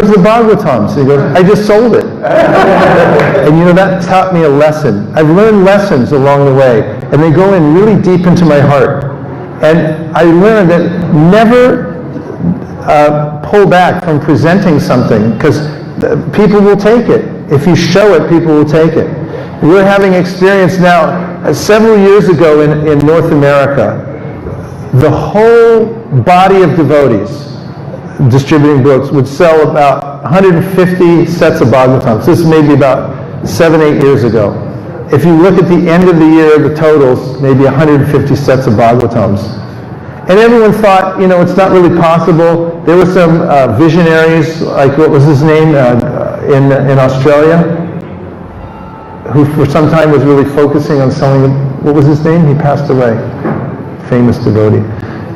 the Bhagavatams? He goes, I just sold it. And that taught me a lesson. I've learned lessons along the way, and they go in really deep into my heart. And I learned that never pull back from presenting something, because people will take it. If you show it, people will take it. We're having experience now, several years ago in North America, the whole body of devotees distributing books would sell about 150 sets of Bhagavatams. This is maybe about 7-8 years ago. If you look at the end of the year, the totals, maybe 150 sets of Bhagavatams. And everyone thought, it's not really possible. There were some visionaries, like what was his name, in Australia, who for some time was really focusing on selling them. What was his name? He passed away. Famous devotee.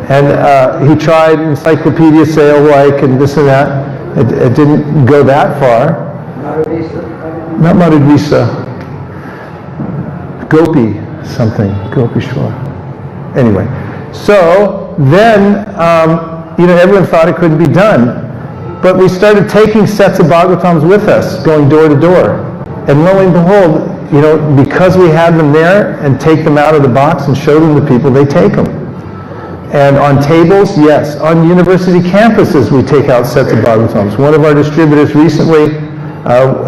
And he tried encyclopedia sale-like and this and that. It didn't go that far. Not Madhurisa. Gopi something. Gopi Shore. Anyway. So then, everyone thought it couldn't be done. But we started taking sets of Bhagavatams with us, going door to door. And lo and behold, because we had them there and take them out of the box and show them to people, they take them. And on tables, yes. On university campuses, we take out sets of Bhagavatams. One of our distributors recently,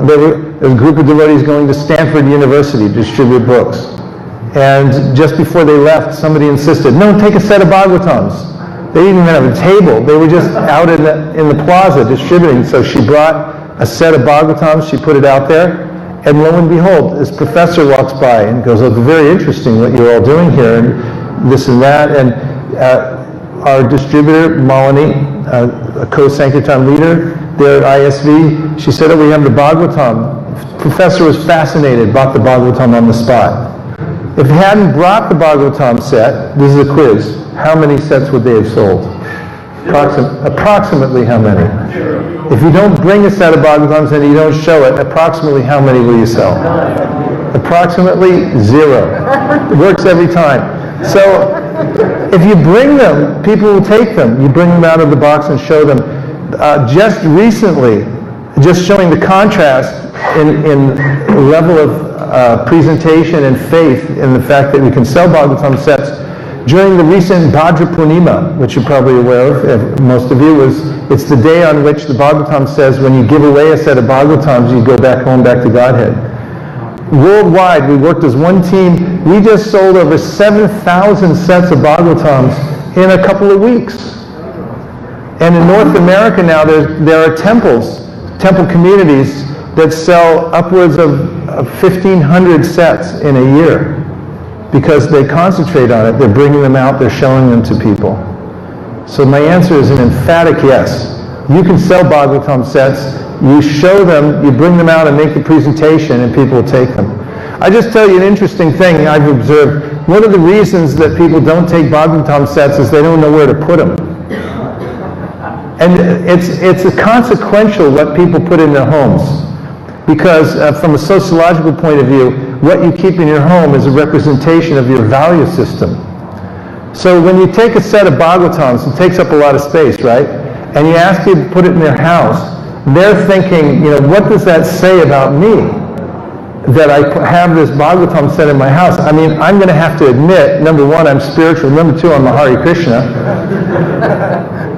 there was a group of devotees going to Stanford University to distribute books. And just before they left, somebody insisted, no, take a set of Bhagavatams. They didn't even have a table. They were just out in the plaza distributing. So she brought a set of Bhagavatams, she put it out there, and lo and behold, this professor walks by and goes, oh, it's very interesting what you're all doing here, and this and that. And our distributor, Malini, a co-Sankirtan leader there at ISV, she said, oh, we have the Bhagavatam. The professor was fascinated, bought the Bhagavatam on the spot. If he hadn't brought the Bhagavatam set, this is a quiz, how many sets would they have sold? Approximately how many? If you don't bring a set of Bhagavatams and you don't show it, approximately how many will you sell? Approximately 0. It works every time. So if you bring them, people will take them. You bring them out of the box and show them. Just recently, just showing the contrast in level of presentation and faith in the fact that we can sell Bhagavatam sets. During the recent Bhadra Purnima, which you're probably aware of, most of you, it's the day on which the Bhagavatam says when you give away a set of Bhagavatams, you go back home, back to Godhead. Worldwide, we worked as one team. We just sold over 7,000 sets of Bhagavatams in a couple of weeks. And in North America now, there are temple communities that sell upwards of 1,500 sets in a year. Because they concentrate on it, they're bringing them out, they're showing them to people. So my answer is an emphatic yes. You can sell Bhagavatam sets you show them, you bring them out and make the presentation, and people will take them. I just tell you an interesting thing I've observed. One of the reasons that people don't take Bhagavatam sets is they don't know where to put them. And it's a consequential what people put in their homes. Because from a sociological point of view, what you keep in your home is a representation of your value system. So when you take a set of Bhagavatams, it takes up a lot of space, right? And you ask people to put it in their house, they're thinking, what does that say about me? That I have this Bhagavatam set in my house. I mean, I'm going to have to admit, number one, I'm spiritual. Number two, I'm a Hare Krishna.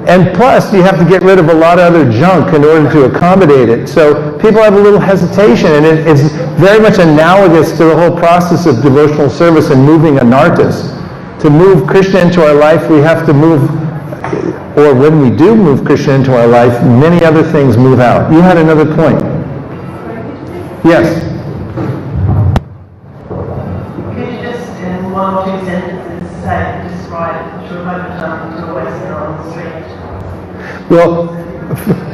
And plus, you have to get rid of a lot of other junk in order to accommodate it. So people have a little hesitation, and it's very much analogous to the whole process of devotional service and moving anartas. To move Krishna into our life, we have to move, or when we do move Krishna into our life, many other things move out. You had another point. Yes? One or two sentences describe Sri Bhagavatam to a Westerner on the street? Well,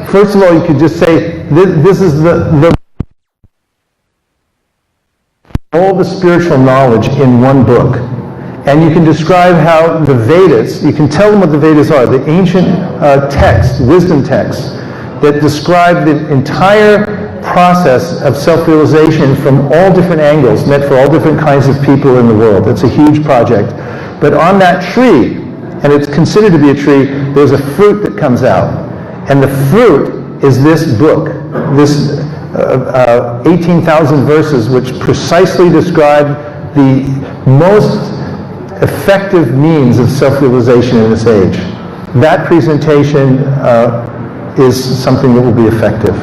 first of all, you could just say, this is the all the spiritual knowledge in one book. And you can describe how the Vedas, you can tell them what the Vedas are, the ancient texts, wisdom texts, that describe the entire process of self-realization from all different angles, meant for all different kinds of people in the world. It's a huge project. But on that tree, and it's considered to be a tree, there's a fruit that comes out. And the fruit is this book, this 18,000 verses, which precisely describe the most effective means of self-realization in this age. That presentation is something that will be effective.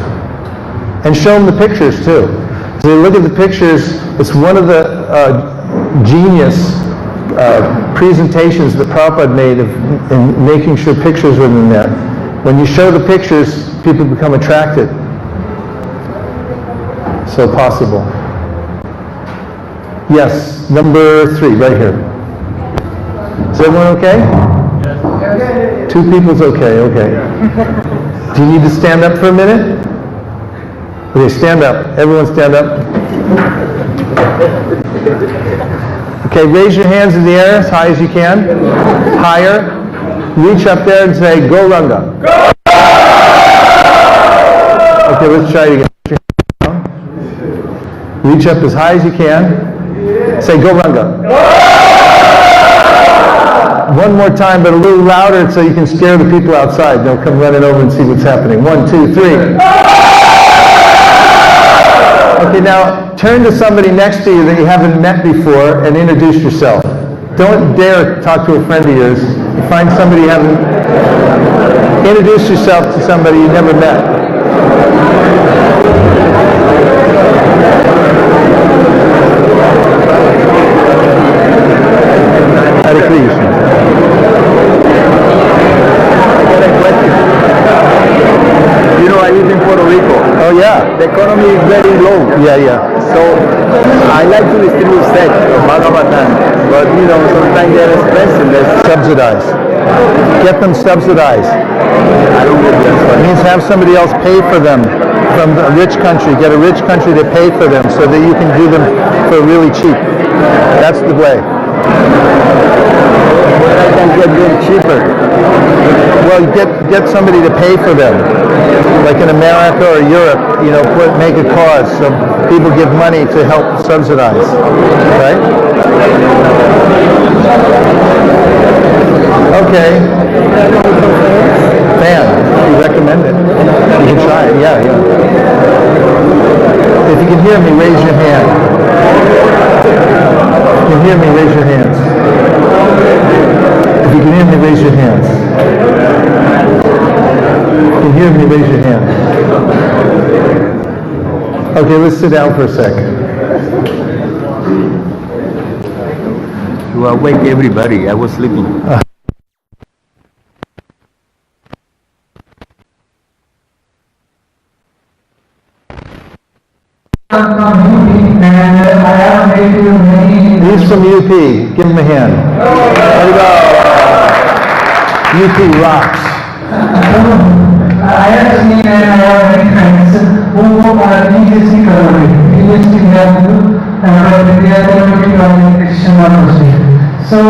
And show them the pictures too. So they look at the pictures. It's one of the genius presentations that Prabhupada made in making sure pictures are in there. When you show the pictures, people become attracted. So possible. Yes, number 3, right here. Is everyone okay? Yes. 2 people's okay, okay. Do you need to stand up for a minute? Okay, stand up. Everyone stand up. Okay, raise your hands in the air as high as you can. Higher. Reach up there and say, Go Ranga. Okay, let's try it again. Reach up as high as you can. Say, Go Ranga. One more time, but a little louder so you can scare the people outside. They'll come running over and see what's happening. 1, 2, 3. Okay, now turn to somebody next to you that you haven't met before and introduce yourself. Don't dare talk to a friend of yours. Find somebody you haven't... Introduce yourself to somebody you never met. Hare Krishna. You know, I live in Puerto Rico. Oh yeah. The economy is very low. Yeah. So I like to distribute sets of Bhagavatam, but sometimes they're expensive. They're subsidized. Get them subsidized. I don't get this. It means have somebody else pay for them from a rich country. Get a rich country to pay for them so that you can do them for really cheap. That's the way. Where I can get them cheaper. Well, get somebody to pay for them. Like in America or Europe, make a cause so people give money to help subsidize, right? Okay. Fan, you recommend it. You can try it, yeah. If you can hear me, raise your hand. If you can hear me, raise your hands. If you can hear me, raise your hands. If you can hear me, raise your hand. Okay, let's sit down for a sec. You awake everybody. I was sleeping. He's from UP. Give him a hand. There we go. UP rocks. I have seen and I have many friends who are religiously converted. Religiously they are Hindu, but they are converted on Christian or Muslim. So,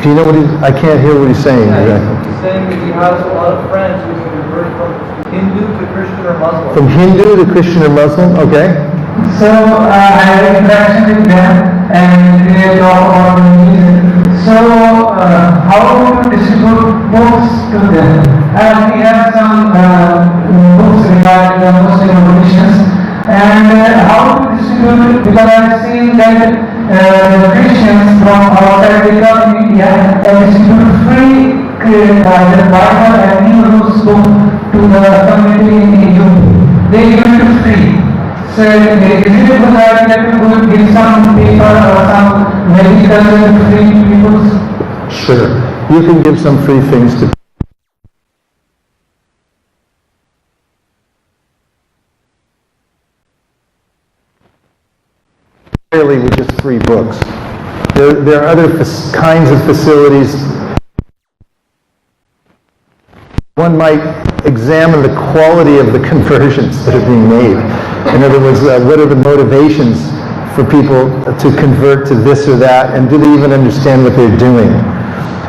do you know what I can't hear what he's saying. Yeah, he's saying that he has a lot of friends who can convert from Hindu to Christian or Muslim. From Hindu to Christian or Muslim? Okay. So, I have interaction with them and they talk about religion. So, how to distribute books to them? And we have some books regarding the Muslim traditions. And how to distribute, because I have seen that the Christians from outside they come in India and distribute free the Bible and Hebrews book to the community in EU. They give it to free. So is it a good idea to give some paper or some medical to free people? Sure. You can give some free things to rarely with just free books. There are other kinds of facilities. One might examine the quality of the conversions that are being made. In other words, what are the motivations for people to convert to this or that, and do they even understand what they're doing?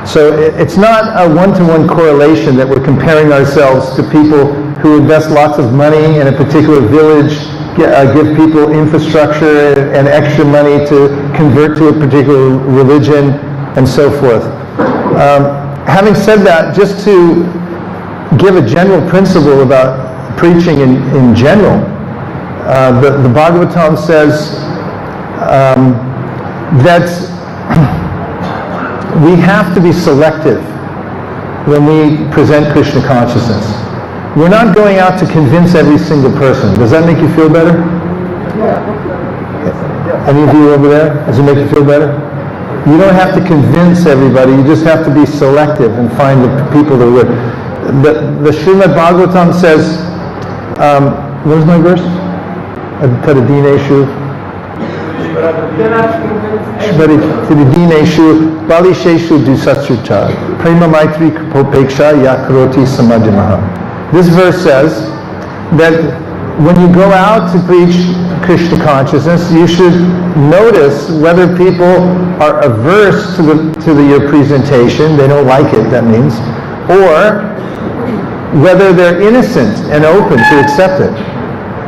So it's not a one-to-one correlation that we're comparing ourselves to people who invest lots of money in a particular village, give people infrastructure and extra money to convert to a particular religion, and so forth. Having said that, just to give a general principle about preaching in general, the Bhagavatam says that we have to be selective when we present Krishna consciousness. We're not going out to convince every single person. Does that make you feel better? Any of you over there? Does it make you feel better? You don't have to convince everybody. You just have to be selective and find the people that would. The Srimad Bhagavatam says, what was my verse? Tadadineshu Shvaridineshu Balisheshu Dusatsuta Prema Maitri Popeksha Yakaroti Samadhimaha. This verse says that when you go out to preach Krishna consciousness, you should notice whether people are averse to your presentation, they don't like it, that means, or whether they're innocent and open to accept it.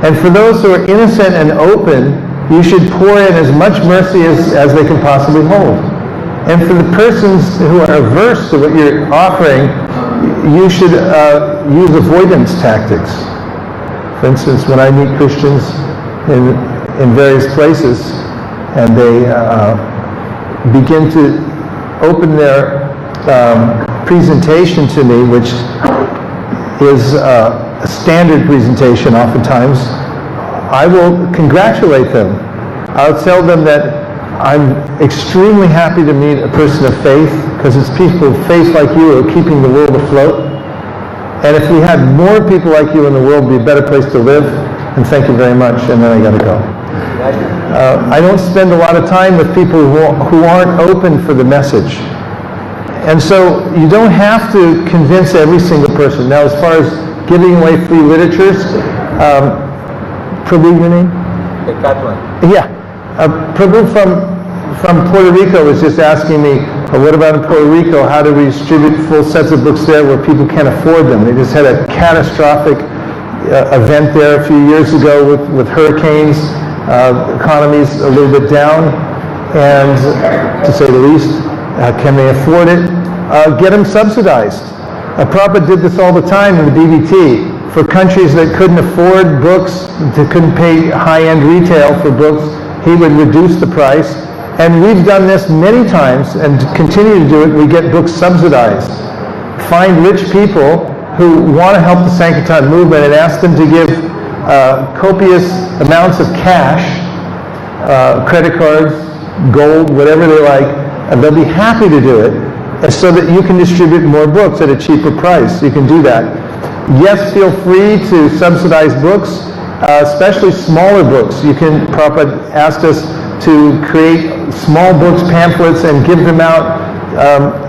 And for those who are innocent and open, you should pour in as much mercy as they can possibly hold. And for the persons who are averse to what you're offering, you should use avoidance tactics. For instance, when I meet Christians in various places, and they begin to open their presentation to me, which is a standard presentation oftentimes, I will congratulate them. I'll tell them that I'm extremely happy to meet a person of faith, because it's people of faith like you who are keeping the world afloat. And if we had more people like you in the world, it would be a better place to live. And thank you very much. And then I got to go. I don't spend a lot of time with people who aren't open for the message. And so you don't have to convince every single person. Now, as far as giving away free literatures, Prabhu, your name? Yeah. Prabhu from Puerto Rico was just asking me, what about in Puerto Rico? How do we distribute full sets of books there where people can't afford them? They just had a catastrophic event there a few years ago with hurricanes. The economy's a little bit down, and to say the least, can they afford it? Get them subsidized. Prabhupada did this all the time in the DVT. For countries that couldn't afford books, that couldn't pay high-end retail for books, he would reduce the price. And we've done this many times and continue to do it. We get books subsidized. Find rich people who want to help the Sankirtan movement and ask them to give copious amounts of cash, credit cards, gold, whatever they like, and they'll be happy to do it so that you can distribute more books at a cheaper price. You can do that. Yes, feel free to subsidize books, especially smaller books. Prabhupada asked us to create small books, pamphlets, and give them out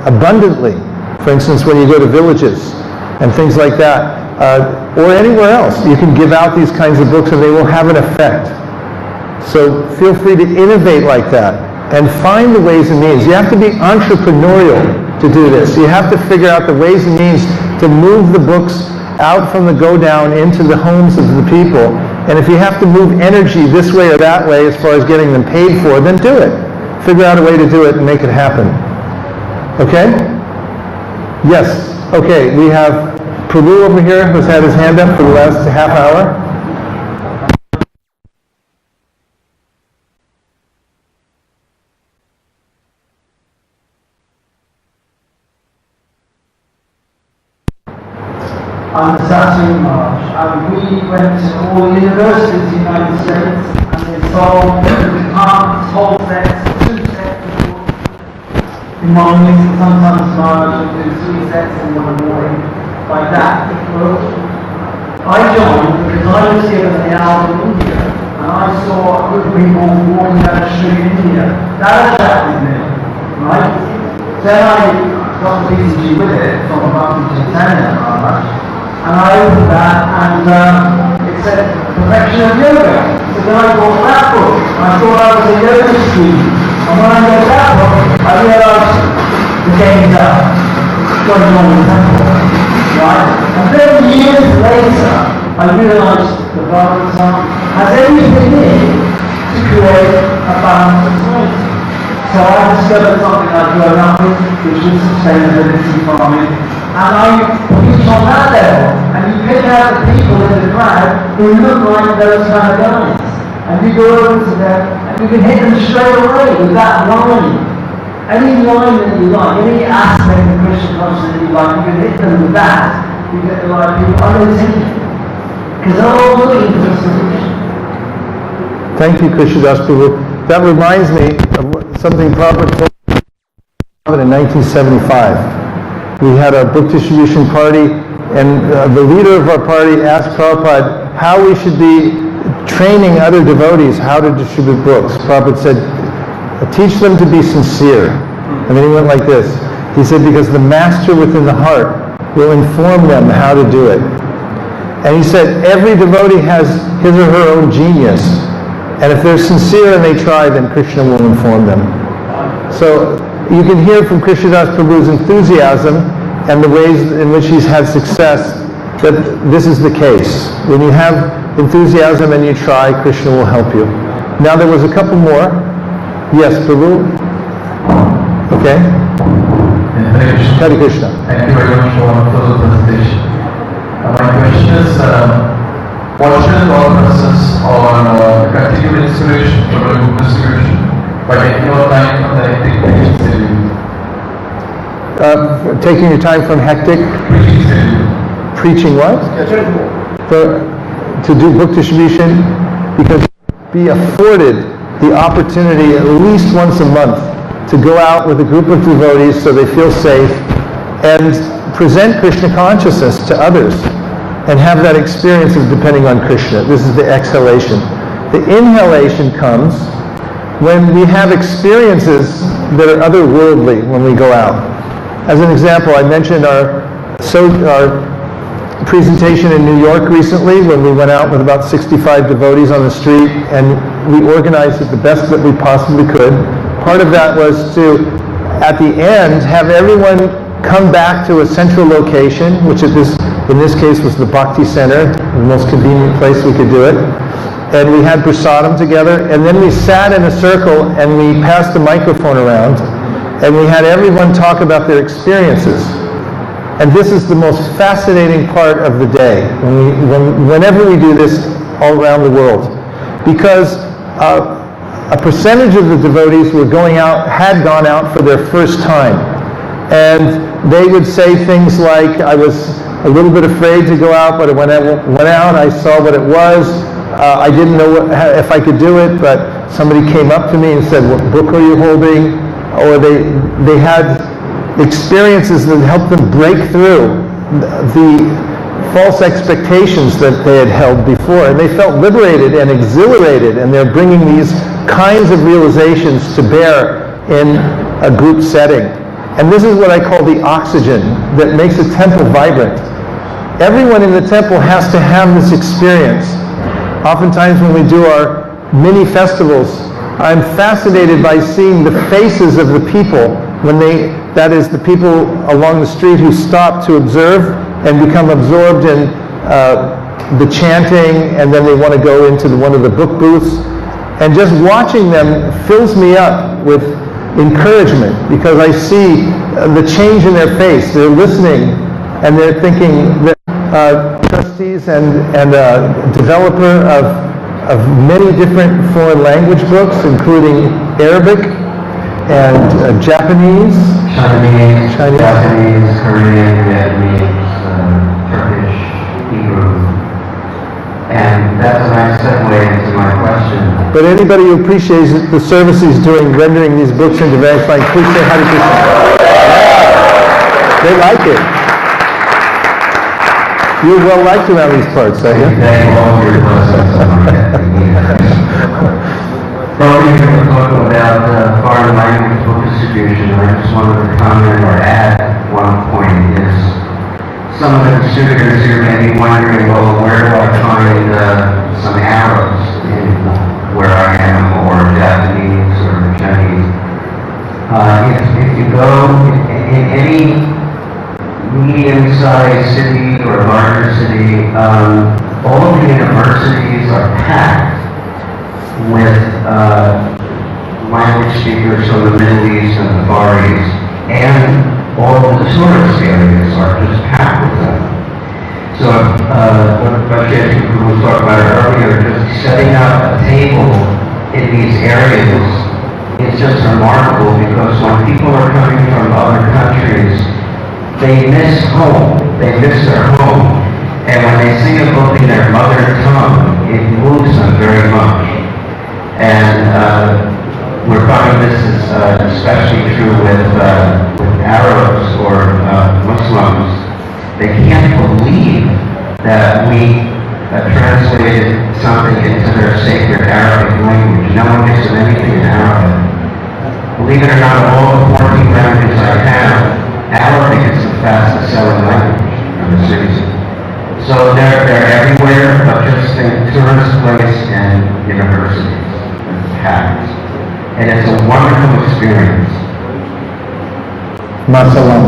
abundantly. For instance, when you go to villages, and things like that, or anywhere else. You can give out these kinds of books and they will have an effect. So feel free to innovate like that and find the ways and means. You have to be entrepreneurial to do this. You have to figure out the ways and means to move the books out from the go down into the homes of the people. And if you have to move energy this way or that way as far as getting them paid for, then do it. Figure out a way to do it and make it happen. Okay? Yes. Okay, we have Prabhu over here who's had his hand up for the last half hour. I'm Dasa and we went to all the universities in the United States and they sold departments, whole sets, 2 sets in mornings and sometimes Marge would do 3 sets in one morning like that. I joined because I was given the album of India and I saw a group of people walking down the street in India. That attracted me, right? Then I got the PCG with it from Bhakti Chaitanya. And I opened that and it said Perfection of Yoga. So then I bought that book. I thought I was a yoga student. And when I read that book, I realised the game's up. Going on in the temple. Right? And then years later, I realised the Bhagavatam has everything in to create a balance of life. So I discovered something I'd grown up with, which was sustainability farming. And I preach on that level, and you pick out the people in the crowd who look like those kind of guys. And you go over to them, and you can hit them straight away with that line. Any line that you like, any aspect of Christian consciousness that you like, you can hit them with that. You get the right people. I don't think it. Because they're all looking for a solution. Thank you, Krishnadas Prabhu. That reminds me of something Prabhupada told in 1975. We had a book distribution party, and the leader of our party asked Prabhupada how we should be training other devotees how to distribute books. Prabhupada said, teach them to be sincere. And then he went like this. He said, because the master within the heart will inform them how to do it. And he said, every devotee has his or her own genius. And if they're sincere and they try, then Krishna will inform them. So you can hear from Krishnadas Prabhu's enthusiasm and the ways in which he's had success that this is the case. When you have enthusiasm and you try, Krishna will help you. Now there was a couple more. Yes, Prabhu? Okay. Hare Krishna. Thank you very much for a wonderful presentation. My question is, what should all persons on continued inspiration from a book distribution by taking your time from the hectic preaching schedule? Taking your time from hectic? Preaching schedule. Preaching what? To do book distribution, because be afforded the opportunity at least once a month to go out with a group of devotees so they feel safe and present Krishna consciousness to others and have that experience of depending on Krishna. This is the exhalation. The inhalation comes when we have experiences that are otherworldly when we go out. As an example, I mentioned our presentation in New York recently when we went out with about 65 devotees on the street and we organized it the best that we possibly could. Part of that was to, at the end, have everyone come back to a central location, which in this case was the Bhakti Center, the most convenient place we could do it. And we had prasadam together, and then we sat in a circle and we passed the microphone around, and we had everyone talk about their experiences. And this is the most fascinating part of the day, whenever we do this all around the world. Because a percentage of the devotees had gone out for their first time. And they would say things like, I was a little bit afraid to go out, but when I went out, I saw what it was. I didn't know if I could do it, but somebody came up to me and said, what book are you holding? Or they had experiences that helped them break through the false expectations that they had held before. And they felt liberated and exhilarated, and they're bringing these kinds of realizations to bear in a group setting. And this is what I call the oxygen that makes a temple vibrant. everyone in the temple has to have this experience. Oftentimes when we do our mini festivals, I'm fascinated by seeing the faces of the people when that is the people along the street who stop to observe and become absorbed in the chanting, and then they want to go into one of the book booths. And just watching them fills me up with encouragement, because I see the change in their face. They're listening and they're thinking that trustees and developer of many different foreign language books, including Arabic and Japanese, Chinese, Japanese, Korean, Vietnamese, Turkish, Hebrew. And that's a nice segue into my question. But anybody who appreciates the service he's doing, rendering these books into Vanish Line, please say Hare Krishna. They like it. You're well liked around these parts, aren't you? Thank you all for your blessings. Probably going to talk about foreign language book distribution. I just wanted to comment or add one point is, some of the distributors here may be wondering, well, where do I find some arrows in where I am, or Japanese or Chinese? If you go in any medium-sized city or larger city, all of the universities are packed with language speakers from the Middle East and the Far East, and all of the tourist areas are just packed with them. So what Vaisesika was talking about earlier, just setting up a table in these areas is just remarkable, because when people are coming from other countries, they miss home, they miss their home, and when they see a book in their mother tongue, it moves them very much. And we're finding this is especially true with Arabs or Muslims. They can't believe that we translated something into their sacred Arabic language. No one gives them anything in Arabic. Believe it or not, of all the 14 languages I have, Arabic is the fastest selling language in the season. So they're everywhere, but just in tourist place and universities and packed. And it's a wonderful experience. Masalam.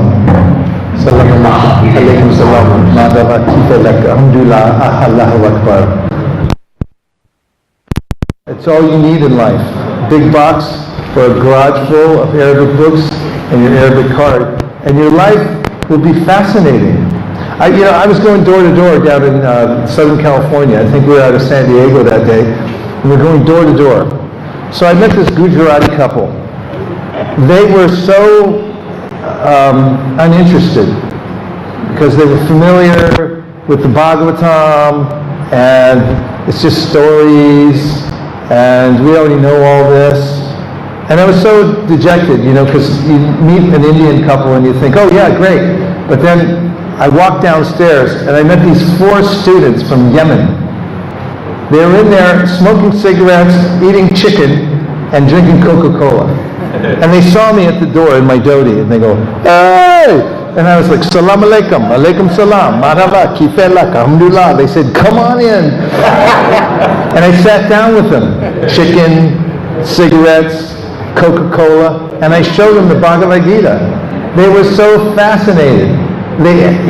Salam alaikum salam. Madhava kifelak. Alhamdulillah. Allahu Akbar. It's all you need in life. Big box for a garage full of Arabic books and your Arabic card. And your life will be fascinating. I was going door to door down in Southern California. I think we were out of San Diego that day. And we're going door to door. So I met this Gujarati couple. They were so uninterested, because they were familiar with the Bhagavatam, and it's just stories, and we already know all this. And I was so dejected, because you meet an Indian couple and you think, oh yeah, great. But then I walked downstairs and I met these 4 students from Yemen. They were in there smoking cigarettes, eating chicken, and drinking Coca-Cola. And they saw me at the door in my dhoti, and they go, hey! And I was like, salam alaikum, alaikum salam, marhaba, kifelak, alhamdulillah. They said, come on in. And I sat down with them. Chicken, cigarettes, Coca-Cola, and I showed them the Bhagavad Gita. They were so fascinated.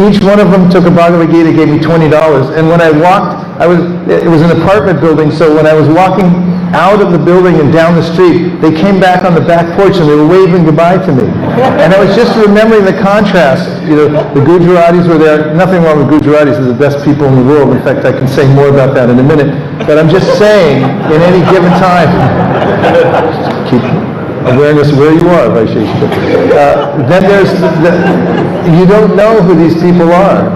Each one of them took a Bhagavad Gita, gave me $20, and when I walked, it was an apartment building, so when I was walking out of the building and down the street, they came back on the back porch and they were waving goodbye to me. And I was just remembering the contrast. The Gujaratis were there. Nothing wrong with Gujaratis. They're the best people in the world. In fact, I can say more about that in a minute. But I'm just saying, in any given time, keep awareness of where you are, Vaisesika. Then there's you don't know who these people are.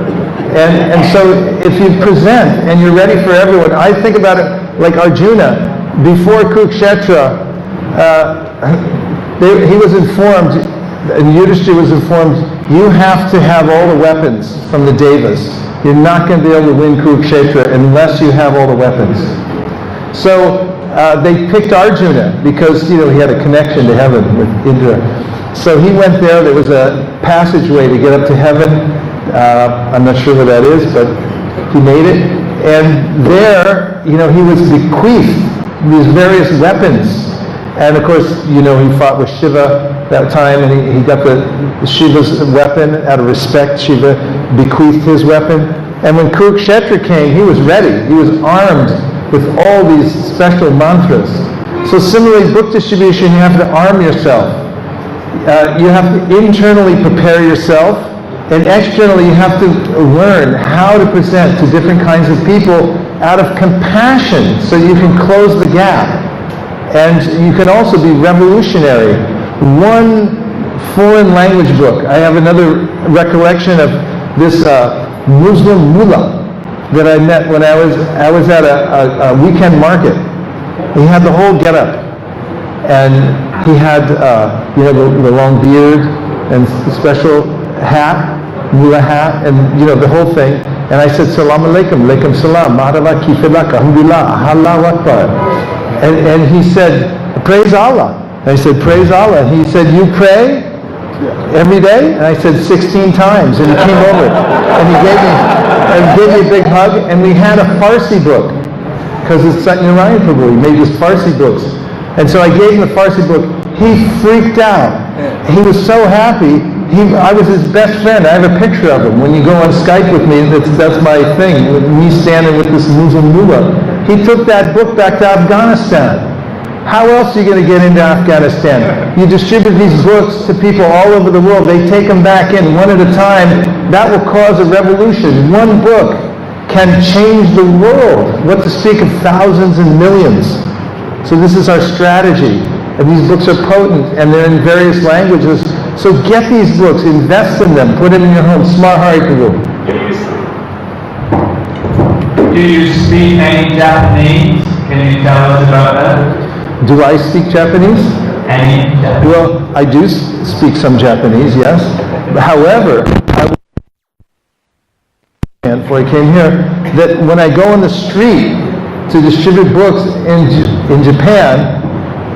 And so if you present and you're ready for everyone, I think about it like Arjuna. Before Kurukshetra, he was informed, and Yudhishthira was informed, you have to have all the weapons from the Devas. You're not going to be able to win Kurukshetra unless you have all the weapons. So they picked Arjuna because he had a connection to heaven with Indra. So he went there. There was a passageway to get up to heaven. I'm not sure where that is, but he made it. And there, he was bequeathed these various weapons. And of course, he fought with Shiva that time, and he got the Shiva's weapon out of respect. Shiva bequeathed his weapon. And when Kurukshetra came, he was ready. He was armed with all these special mantras. So similarly, book distribution, you have to arm yourself. You have to internally prepare yourself, and externally you have to learn how to present to different kinds of people out of compassion, so you can close the gap. And you can also be revolutionary. One foreign language book. I have another recollection of this Muslim mullah that I met when I was at a weekend market. He had the whole getup, and he had the long beard and the special hat, mullah hat, and the whole thing. And I said, "Salam alaikum, alaikum salam, marhaba kifilak, alhamdulillah, Allahu Akbar." And he said, "Praise Allah." And I said, "Praise Allah." And he said, "You pray every day?" And I said, 16 times. And he came over and he gave me a big hug. And we had a Farsi book, because it's Satyanarayana Prabhu. He made these Farsi books. And so I gave him the Farsi book. He freaked out. He was so happy. I was his best friend. I have a picture of him. When you go on Skype with me, that's my thing, with me standing with this Muslim mullah. He took that book back to Afghanistan. How else are you going to get into Afghanistan? You distribute these books to people all over the world. They take them back in one at a time. That will cause a revolution. One book can change the world. What to speak of thousands and millions. So this is our strategy. And these books are potent, and they're in various languages. So get these books, invest in them, put them in your home. Smart Prabhu. Do you speak any Japanese? Can you tell us about that? Do I speak Japanese? Any Japanese? Well, I do speak some Japanese, yes. However, before I came here, that when I go on the street to distribute books in Japan,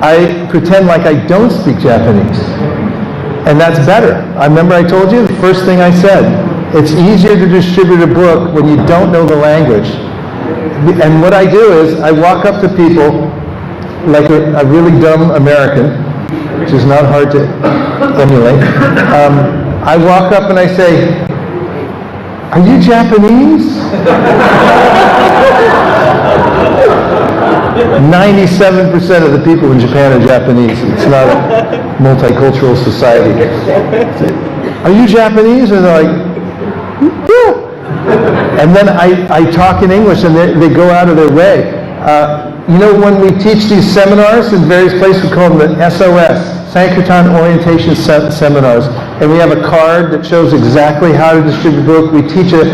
I pretend like I don't speak Japanese. And that's better. I remember I told you, the first thing I said, it's easier to distribute a book when you don't know the language. And what I do is, I walk up to people like a really dumb American, which is not hard to emulate. I walk up and I say, "Are you Japanese?" 97% of the people in Japan are Japanese. It's not a multicultural society. "Are you Japanese?" And they're like, "Yeah." And then I talk in English, and they go out of their way. When we teach these seminars in various places, we call them the SOS, Sankirtan Orientation Seminars. And we have a card that shows exactly how to distribute a book. We teach a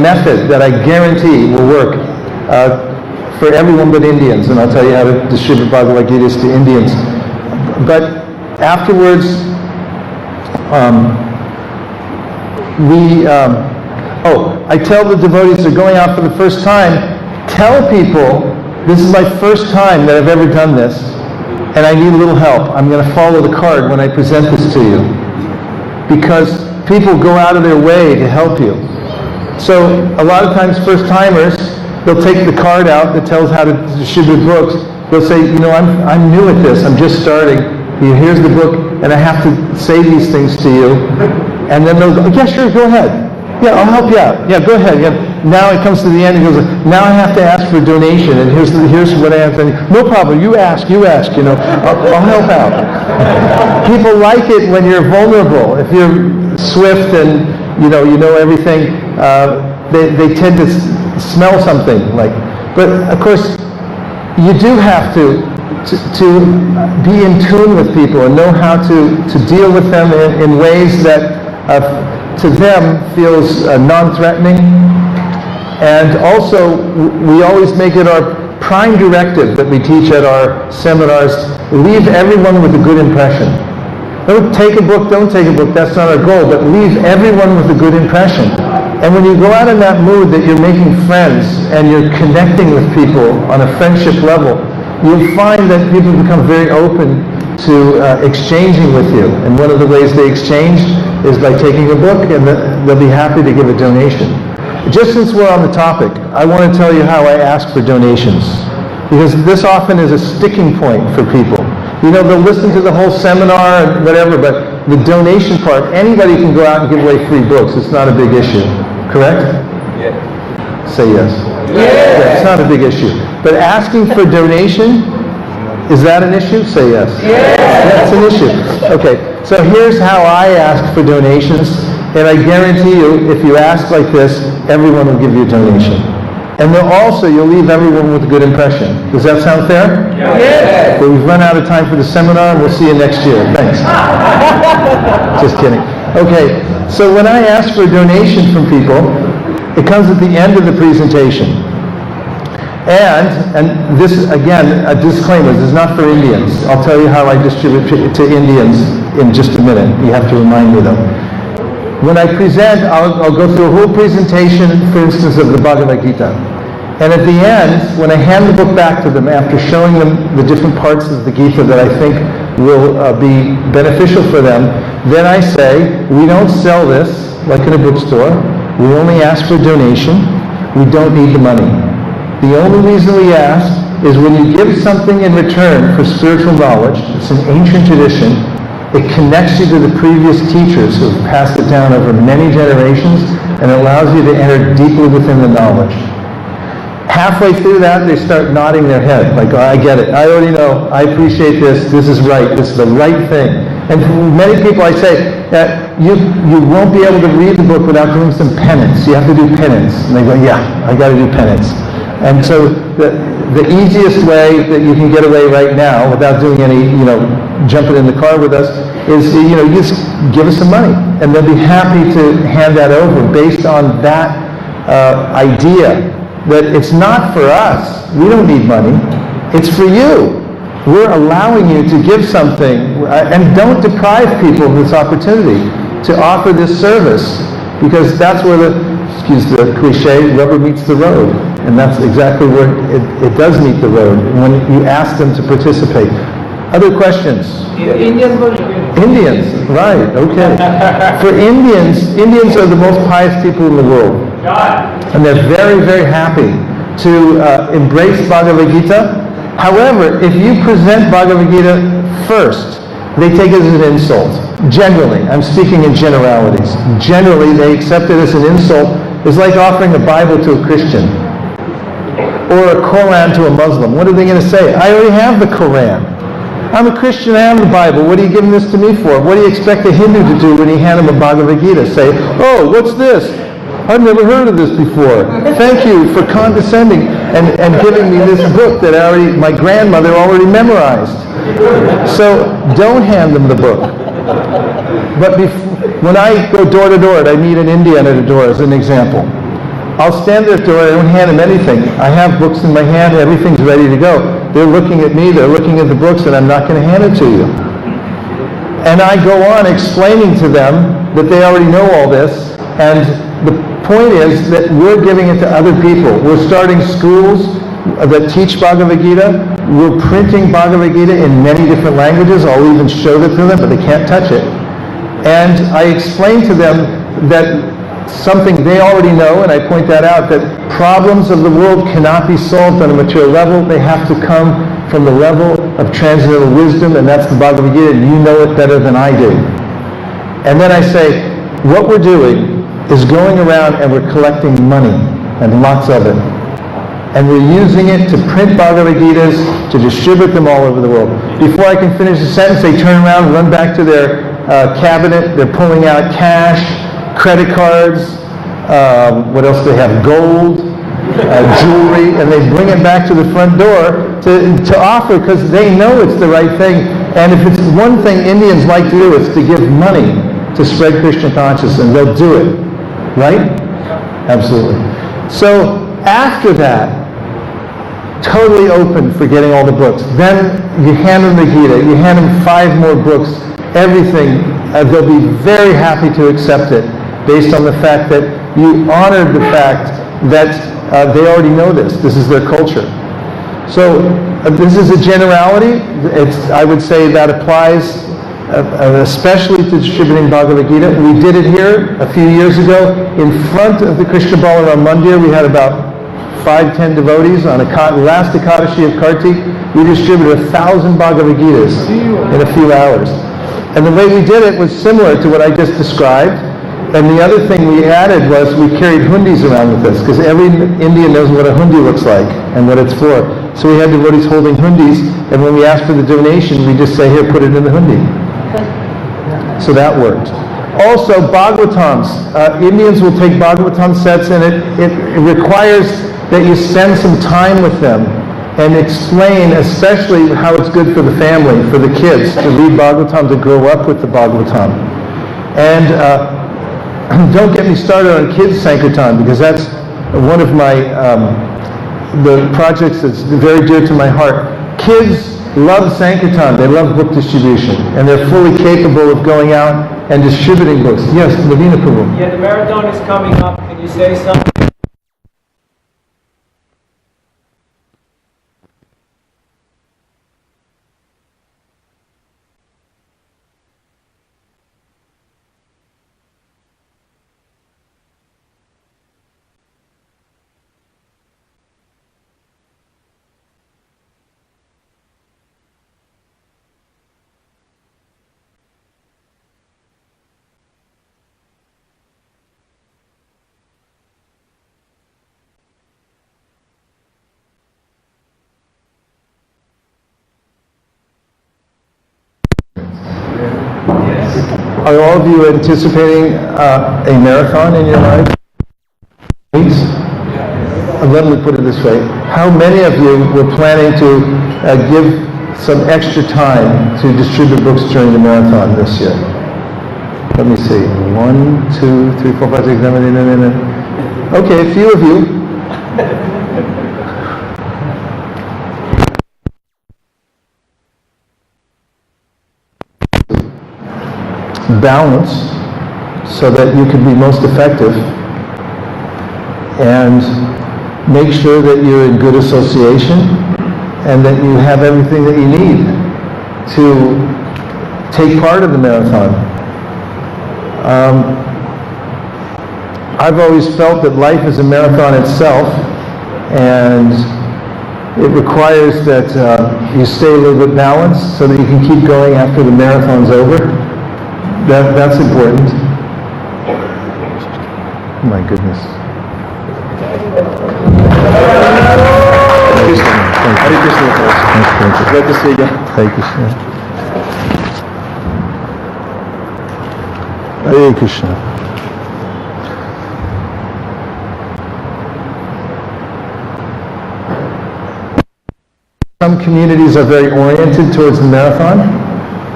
method that I guarantee will work for everyone but Indians. And I'll tell you how to distribute Bhagavad Gita's to Indians. But afterwards, I tell the devotees they're going out for the first time, tell people, this is my first time that I've ever done this, and I need a little help. I'm going to follow the card when I present this to you. Because people go out of their way to help you. So a lot of times first-timers, they'll take the card out that tells how to distribute books. They'll say, I'm new at this, I'm just starting. Here's the book, and I have to say these things to you. And then they'll go, "Yeah, sure, go ahead. Yeah, I'll help you out. Yeah, go ahead." Yeah. Now it comes to the end, he goes, "Now I have to ask for a donation, and here's what I have to." "No problem, you ask, I'll help out." People like it when you're vulnerable. If you're swift and you know everything, they tend to smell something like. But of course, you do have to be in tune with people and know how to deal with them in ways that to them feels non-threatening. And also, we always make it our prime directive that we teach at our seminars, leave everyone with a good impression. Don't take a book, that's not our goal, but leave everyone with a good impression. And when you go out in that mood that you're making friends and you're connecting with people on a friendship level, you'll find that people become very open to exchanging with you. And one of the ways they exchange is by taking a book, and they'll be happy to give a donation. Just since we're on the topic, I want to tell you how I ask for donations, because this often is a sticking point for people. You know, they'll listen to the whole seminar and whatever, but the donation part, anybody can go out and give away free books. It's not a big issue. Correct? Yeah. Say yes. Yeah, it's not a big issue. But asking for donation, is that an issue? Say yes. That's an issue. Okay, so here's how I ask for donations, and I guarantee you, if you ask like this, everyone will give you a donation. And you'll leave everyone with a good impression. Does that sound fair? Yes. Well, we've run out of time for the seminar, and we'll see you next year. Thanks. Just kidding. Okay, so when I ask for a donation from people, it comes at the end of the presentation. And this, again, a disclaimer, this is not for Indians. I'll tell you how I distribute to Indians in just a minute. You have to remind me, though. When I present, I'll go through a whole presentation, for instance, of the Bhagavad Gita. And at the end, when I hand the book back to them, after showing them the different parts of the Gita that I think will be beneficial for them, then I say, we don't sell this like in a bookstore. We only ask for a donation. We don't need the money. The only reason we ask is when you give something in return for spiritual knowledge, it's an ancient tradition, it connects you to the previous teachers who have passed it down over many generations, and it allows you to enter deeply within the knowledge. Halfway through that, they start nodding their head, like, oh, I get it, I already know, I appreciate this is right, this is the right thing. And for many people I say, you won't be able to read the book without doing some penance. You have to do penance. And they go, yeah, I got to do penance. And so the easiest way that you can get away right now without doing any, jumping in the car with us is, you just give us some money. And they'll be happy to hand that over based on that idea that it's not for us. We don't need money. It's for you. We're allowing you to give something, and don't deprive people of this opportunity to offer this service, because that's where excuse the cliche, rubber meets the road. And that's exactly where it does meet the road, when you ask them to participate. Other questions? Indians, right, okay. For Indians are the most pious people in the world. And they're very, very happy to embrace Bhagavad Gita. However, if you present Bhagavad Gita first, they take it as an insult. Generally, I'm speaking in generalities. Generally, they accept it as an insult. It's like offering a Bible to a Christian or a Quran to a Muslim. What are they going to say? I already have the Quran. I'm a Christian, I have the Bible. What are you giving this to me for? What do you expect a Hindu to do when you hand him a Bhagavad Gita? Say, oh, what's this? I've never heard of this before. Thank you for condescending and giving me this book that my grandmother already memorized. So don't hand them the book. But when I go door to door and I meet an Indian at a door, as an example, I'll stand there at the door, I don't hand them anything. I have books in my hand, everything's ready to go. They're looking at me, they're looking at the books, and I'm not going to hand it to you. And I go on explaining to them that they already know all this, and the point is that we're giving it to other people. We're starting schools that teach Bhagavad Gita. We're printing Bhagavad Gita in many different languages. I'll even show that to them, but they can't touch it. And I explain to them that something they already know, and I point that out, that problems of the world cannot be solved on a material level. They have to come from the level of transcendental wisdom, and that's the Bhagavad Gita, and you know it better than I do. And then I say, what we're doing is going around and we're collecting money, and lots of it. And we're using it to print Bhagavad Gitas, to distribute them all over the world. Before I can finish the sentence, they turn around and run back to their cabinet. They're pulling out cash, credit cards, what else do they have? Gold, jewelry, and they bring it back to the front door to offer, because they know it's the right thing. And if it's one thing Indians like to do, it's to give money to spread Krishna consciousness, and they'll do it. Right? Absolutely. So after that, totally open for getting all the books. Then you hand them the Gita, you hand them 5 more books, everything. They'll be very happy to accept it, based on the fact that you honored the fact that they already know this. This is their culture. So this is a generality. I would say that applies especially to distributing Bhagavad Gita. We did it here a few years ago. In front of the Krishna Balaram Mandir, we had about 5-10 devotees on last Ekadashi of Kartik. We distributed 1,000 Bhagavad Gitas in a few hours. And the way we did it was similar to what I just described. And the other thing we added was we carried hundis around with us, because every Indian knows what a hundi looks like and what it's for. So we had devotees holding hundis, and when we asked for the donation, we just say, here, put it in the hundi. So that worked. Also, Bhagavatams. Indians will take Bhagavatam sets, and it requires that you spend some time with them and explain especially how it's good for the family, for the kids, to read Bhagavatam, to grow up with the Bhagavatam. And don't get me started on Kids Sankirtan, because that's one of my the projects that's very dear to my heart. Kids love Sankirtan, they love book distribution, and they're fully capable of going out and distributing books. Yes, Lavina Prabhu. Yeah, the marathon is coming up. Can you say something? Are all of you anticipating a marathon in your life? Please? Let me put it this way. How many of you were planning to give some extra time to distribute books during the marathon this year? Let me see. 1, 2, 3, 4, 5, 6, 7, 8, 9, 10. Okay, a few of you. Balance so that you can be most effective, and make sure that you're in good association and that you have everything that you need to take part in the marathon. I've always felt that life is a marathon itself, and it requires that you stay a little bit balanced so that you can keep going after the marathon's over. That's important. Oh my goodness. Hare Krishna. Glad to see you. Hare Krishna. Hare Krishna. Some communities are very oriented towards the marathon,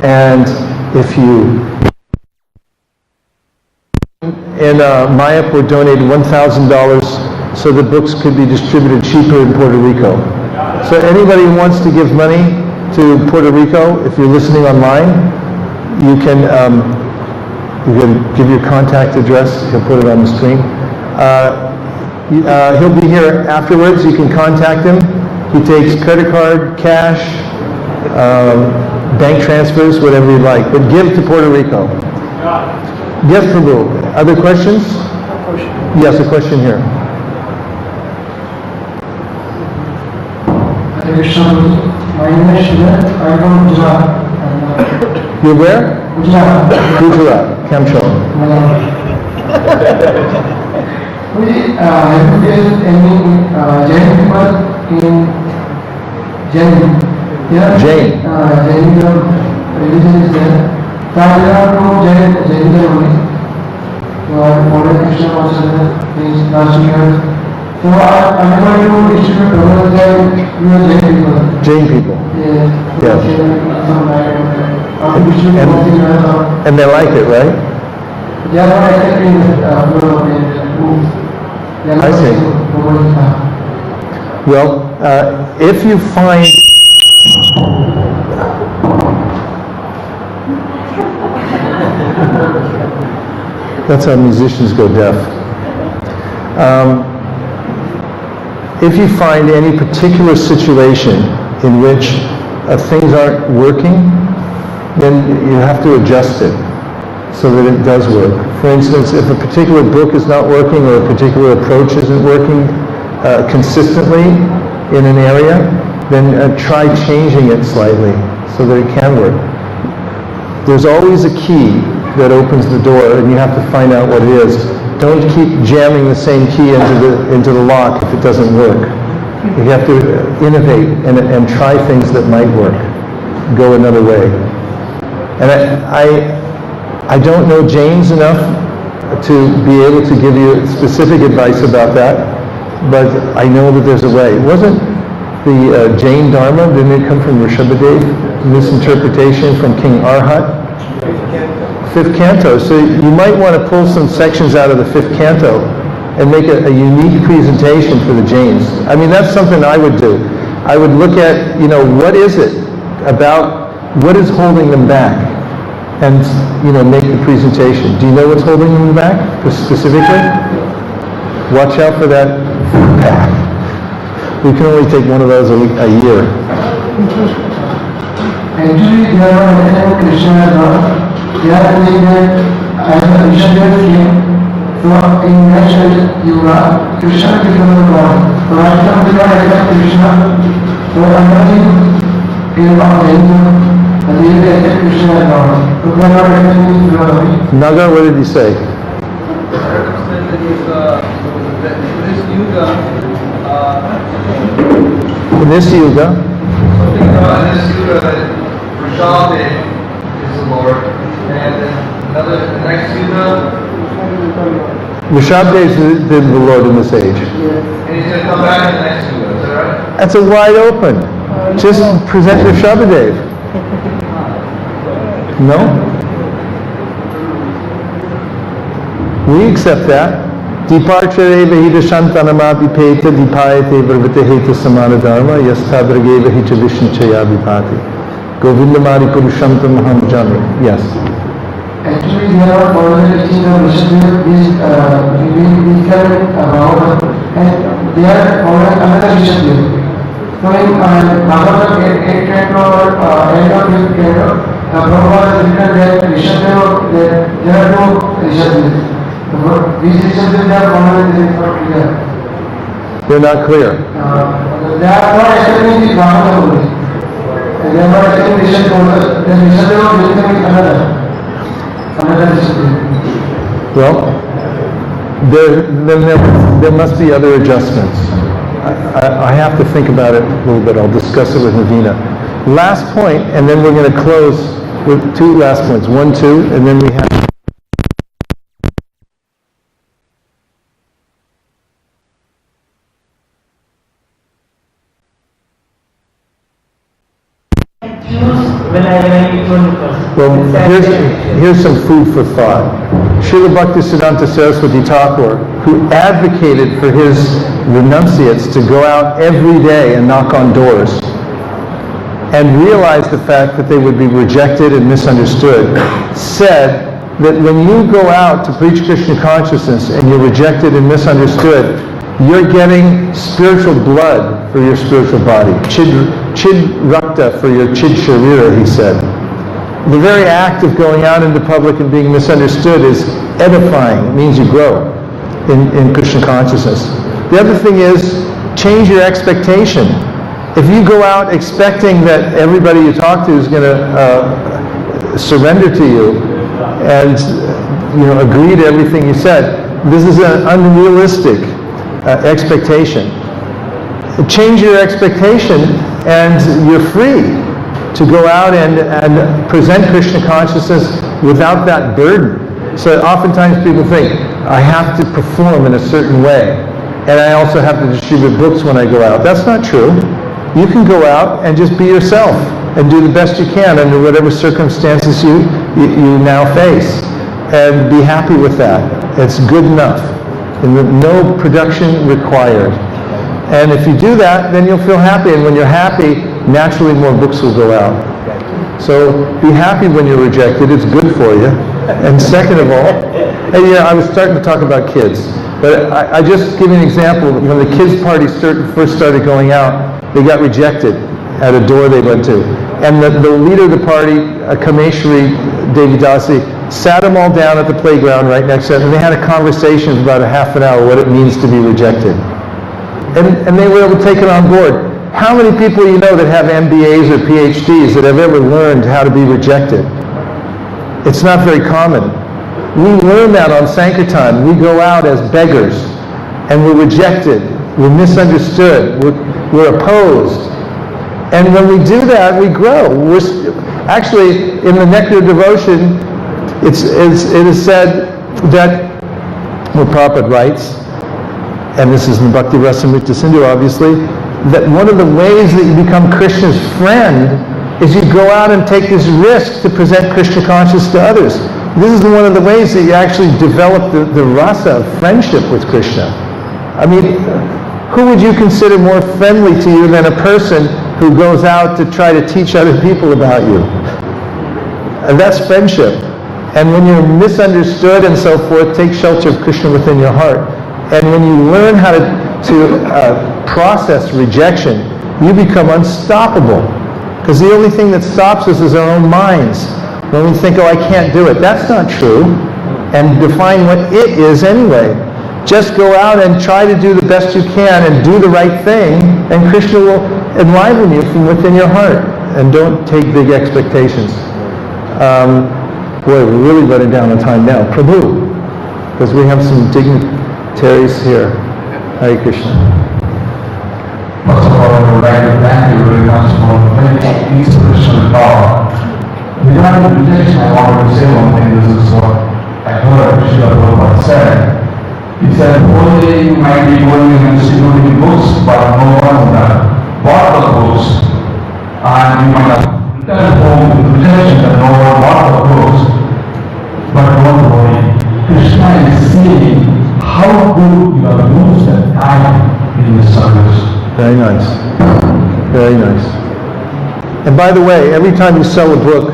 and if you in Mayapur donated $1,000 so the books could be distributed cheaper in Puerto Rico. So anybody who wants to give money to Puerto Rico, if you're listening online, you can give your contact address. He'll put it on the screen. He'll be here afterwards. You can contact him. He takes credit card, cash, bank transfers, whatever you like. But give to Puerto Rico. Yes, Prabhu. Other questions? Yes, a question here. My name is Shiva. I'm from Gujarat. You're where? Gujarat. Gujarat. Kamcho. Have you faced any Jain people in Jain? Yeah? Jain. Jainism religion is there. So I belong to Jainism only. So I follow Krishna consciousness since last year. So I'm going to distribute programs that we are Jain people. Jain people. Yes. Yes. And they like it, right? They are not accepting I see. Well, if you find that's how musicians go deaf. If you find any particular situation in which things aren't working, then you have to adjust it so that it does work. For instance, if a particular book is not working or a particular approach isn't working consistently in an area, then try changing it slightly so that it can work. There's always a key that opens the door, and you have to find out what it is. Don't keep jamming the same key into the lock if it doesn't work. You have to innovate and try things that might work. Go another way. And I don't know James enough to be able to give you specific advice about that, but I know that there's a way. Wasn't the Jain Dharma, didn't it come from Rishabhadev? Misinterpretation from King Arhat? Fifth canto. So you might want to pull some sections out of the fifth canto and make a unique presentation for the Jains. I mean, that's something I would do. I would look at, what is it about, what is holding them back? And, make the presentation. Do you know what's holding them back specifically? Watch out for that path. We can only take one of those a year. Actually, there are many Krishna laws. They are saying that as a Rishabdev came, so in next Yuga, Krishna became a god. So right now we are like Krishna. So under him came out Hindu, and they accept Krishna as God. So they are not accepting philosophy. Naga, what did he say? In this yuga, something about this yuga that Rishabdev is the Lord, and then the next yuga, Rishabdev is the Lord in this age. and he's going to come back in the next yuga, is that right? That's a wide open. Just present Rishabdev. No? We accept that. Departure vahita shantanamati peta dipayate varvata heta samana dharma yastadrage vahita vishnachaya vipati. Govindamari purusham tamaham jami. Yes. Actually, they are following the teaching of Rishabdev is we carry about, and they are following another Rishabdev. So in Bhagavad 8 canto or end of 5th canto, Prabhupada has written that Rishabdev, there are no Rishabdevs. These Rishabdevs are following this is not clear. They're not clear. They are not accepting the Brahmana only. They are not accepting Rishabdev. The Rishabdev will become another Rishabdev. Well, there must be other adjustments. I have to think about it a little bit. I'll discuss it with Navina. Last point, and then we're going to close with two last points. 1, 2, and then we have... Well, here's some food for thought. Srila Bhaktisiddhanta Saraswati Thakur, who advocated for his renunciates to go out every day and knock on doors, and realized the fact that they would be rejected and misunderstood, said that when you go out to preach Krishna consciousness and you're rejected and misunderstood, you're getting spiritual blood for your spiritual body. Chid rakta for your chid sharira, he said. The very act of going out into public and being misunderstood is edifying. It means you grow in Krishna consciousness. The other thing is, change your expectation. If you go out expecting that everybody you talk to is going to surrender to you and agree to everything you said, this is an unrealistic expectation. Change your expectation and you're free to go out and present Krishna consciousness without that burden. So oftentimes people think, I have to perform in a certain way, and I also have to distribute books when I go out. That's not true. You can go out and just be yourself and do the best you can under whatever circumstances you now face, and be happy with that. It's good enough. And no production required. And if you do that, then you'll feel happy. And when you're happy, naturally more books will go out. So be happy when you're rejected. It's good for you. And second of all, I was starting to talk about kids. But I just give you an example. When the kids' party first started going out, they got rejected at a door they went to. and the leader of the party, Kameshwari Devi Dasi, sat them all down at the playground right next to it, and they had a conversation for about a half an hour what it means to be rejected. And they were able to take it on board. How many people you know that have MBAs or PhDs that have ever learned how to be rejected? It's not very common. We learn that on Sankirtan. We go out as beggars, and we're rejected, we're misunderstood, we're opposed. And when we do that, we grow. Actually, in the Nectar of Devotion, it is said that, well, Prabhupada writes, and this is in Bhakti Rasamrita Sindhu, obviously, that one of the ways that you become Krishna's friend is you go out and take this risk to present Krishna consciousness to others. This is one of the ways that you actually develop the rasa of friendship with Krishna. I mean, who would you consider more friendly to you than a person who goes out to try to teach other people about you? And that's friendship. And when you're misunderstood and so forth, take shelter of Krishna within your heart. And when you learn how to process rejection, you become unstoppable. Because the only thing that stops us is our own minds. When we think, oh, I can't do it. That's not true. And define what it is anyway. Just go out and try to do the best you can and do the right thing, and Krishna will enliven you from within your heart. And don't take big expectations. Boy, we're really running down on time now. Prabhu, because we have some dignitaries here. Hare Krishna. First of all, I would like to thank you very much for very inspirational talk. Regarding rejection, I wanted to say one thing. This is what I heard Srila Prabhupada said. He said, one day you might be going and distributing books, but no one would have bought the books. And you might have returned home with rejection that no one bought the books. But don't worry. Krishna is seeing how good you have used that time in the service. Very nice. Very nice. And by the way, every time you sell a book,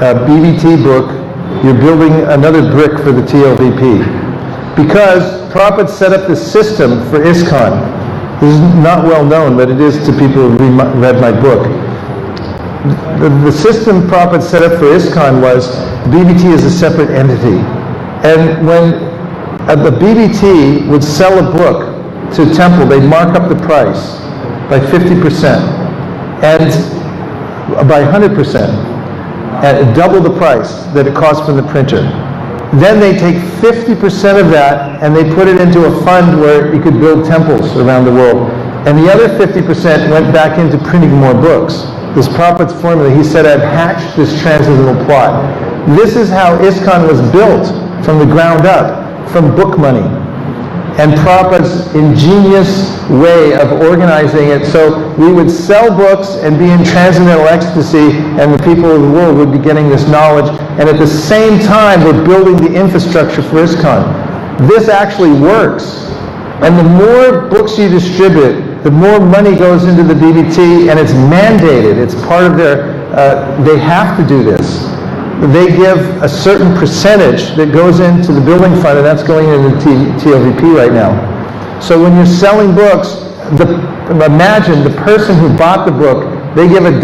a BVT book, you're building another brick for the TLVP. Because Prabhupada set up this system for ISKCON. This is not well known, but it is to people who read my book. The system Prabhupada set up for ISKCON was BVT is a separate entity. And when the BVT would sell a book to a temple, they'd mark up the price by 50% and by 100%. At double the price that it cost from the printer. Then they take 50% of that and they put it into a fund where you could build temples around the world. And the other 50% went back into printing more books. This Prabhupada's formula, he said, I've hatched this transcendental plot. This is how ISKCON was built from the ground up, from book money. And Prabhupada's ingenious way of organizing it so we would sell books and be in transcendental ecstasy, and the people of the world would be getting this knowledge, and at the same time we're building the infrastructure for ISKCON. This actually works. And the more books you distribute, the more money goes into the BVT, and it's mandated. It's part of their, they have to do this. They give a certain percentage that goes into the building fund, and that's going into TLVP right now. So when you're selling books, imagine the person who bought the book, they give $1.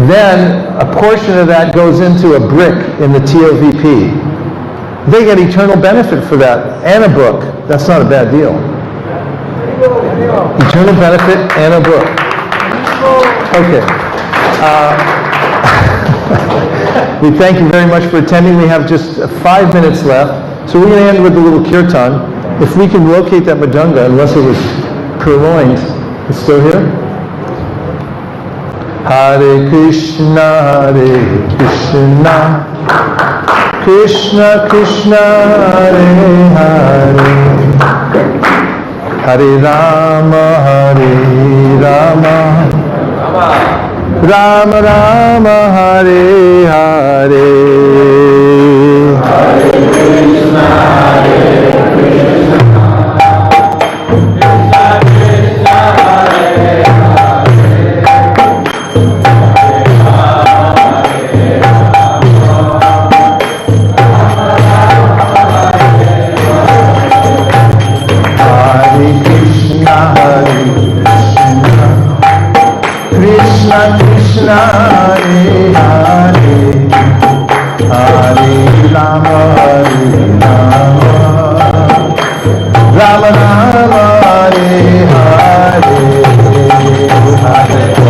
Then a portion of that goes into a brick in the TLVP. They get eternal benefit for that, and a book. That's not a bad deal. Eternal benefit and a book. Okay. We thank you very much for attending. We have just 5 minutes left. So we're going to end with a little kirtan. If we can locate that madanga, unless it was purloined. It's still here? Hare Krishna, Krishna Krishna, Hare Hare, Hare Rama, Rama Rama, Hare Hare. Hare Krishna, Hare Krishna Krishna Hare Hare Hare Rama Hare Rama Rama Rama Hare Hare Hare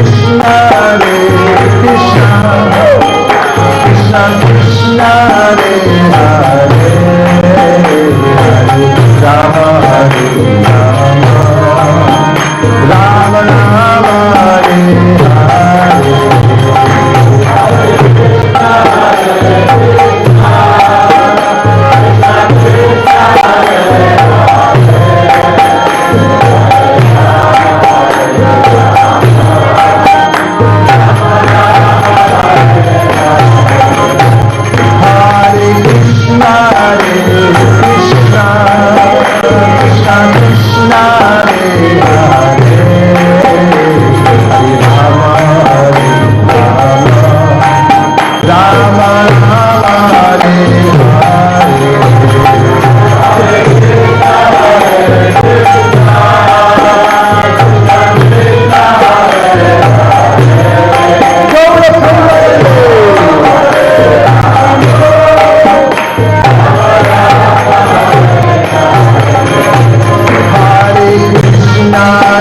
Krishna Hare Hare Hare Rama Hare Rama Rama Rama Hare Hare Krishna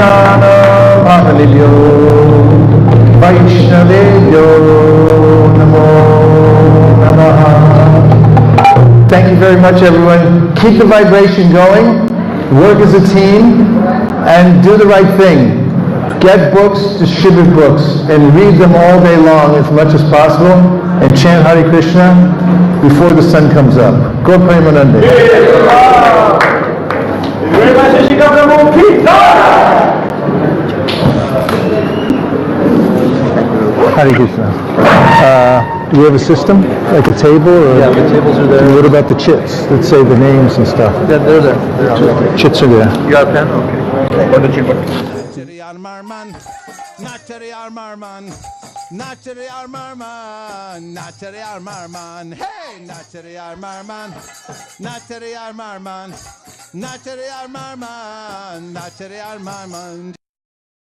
Pranam Mahalibhyo Vaishnavebhyo Namo Namaha. Thank you very much, everyone. Keep the vibration going, work as a team, and do the right thing. Get books, distribute books, and read them all day long as much as possible, and chant Hare Krishna before the sun comes up. Go Premanande. Hare Krishna. Do you have a system, like a table? Or Yeah, the tables are there. What about the chits that say the names and stuff? Yeah, they're there. They're on there. Chits are there. You got a pen? Okay. What did you put? Nachari Armarman, Nachari Armarman, Nachari Armarman, Nachari Armarman, hey, Nachari Armarman, Nachari Armarman, Nachari Armarman, Nachari Armarman.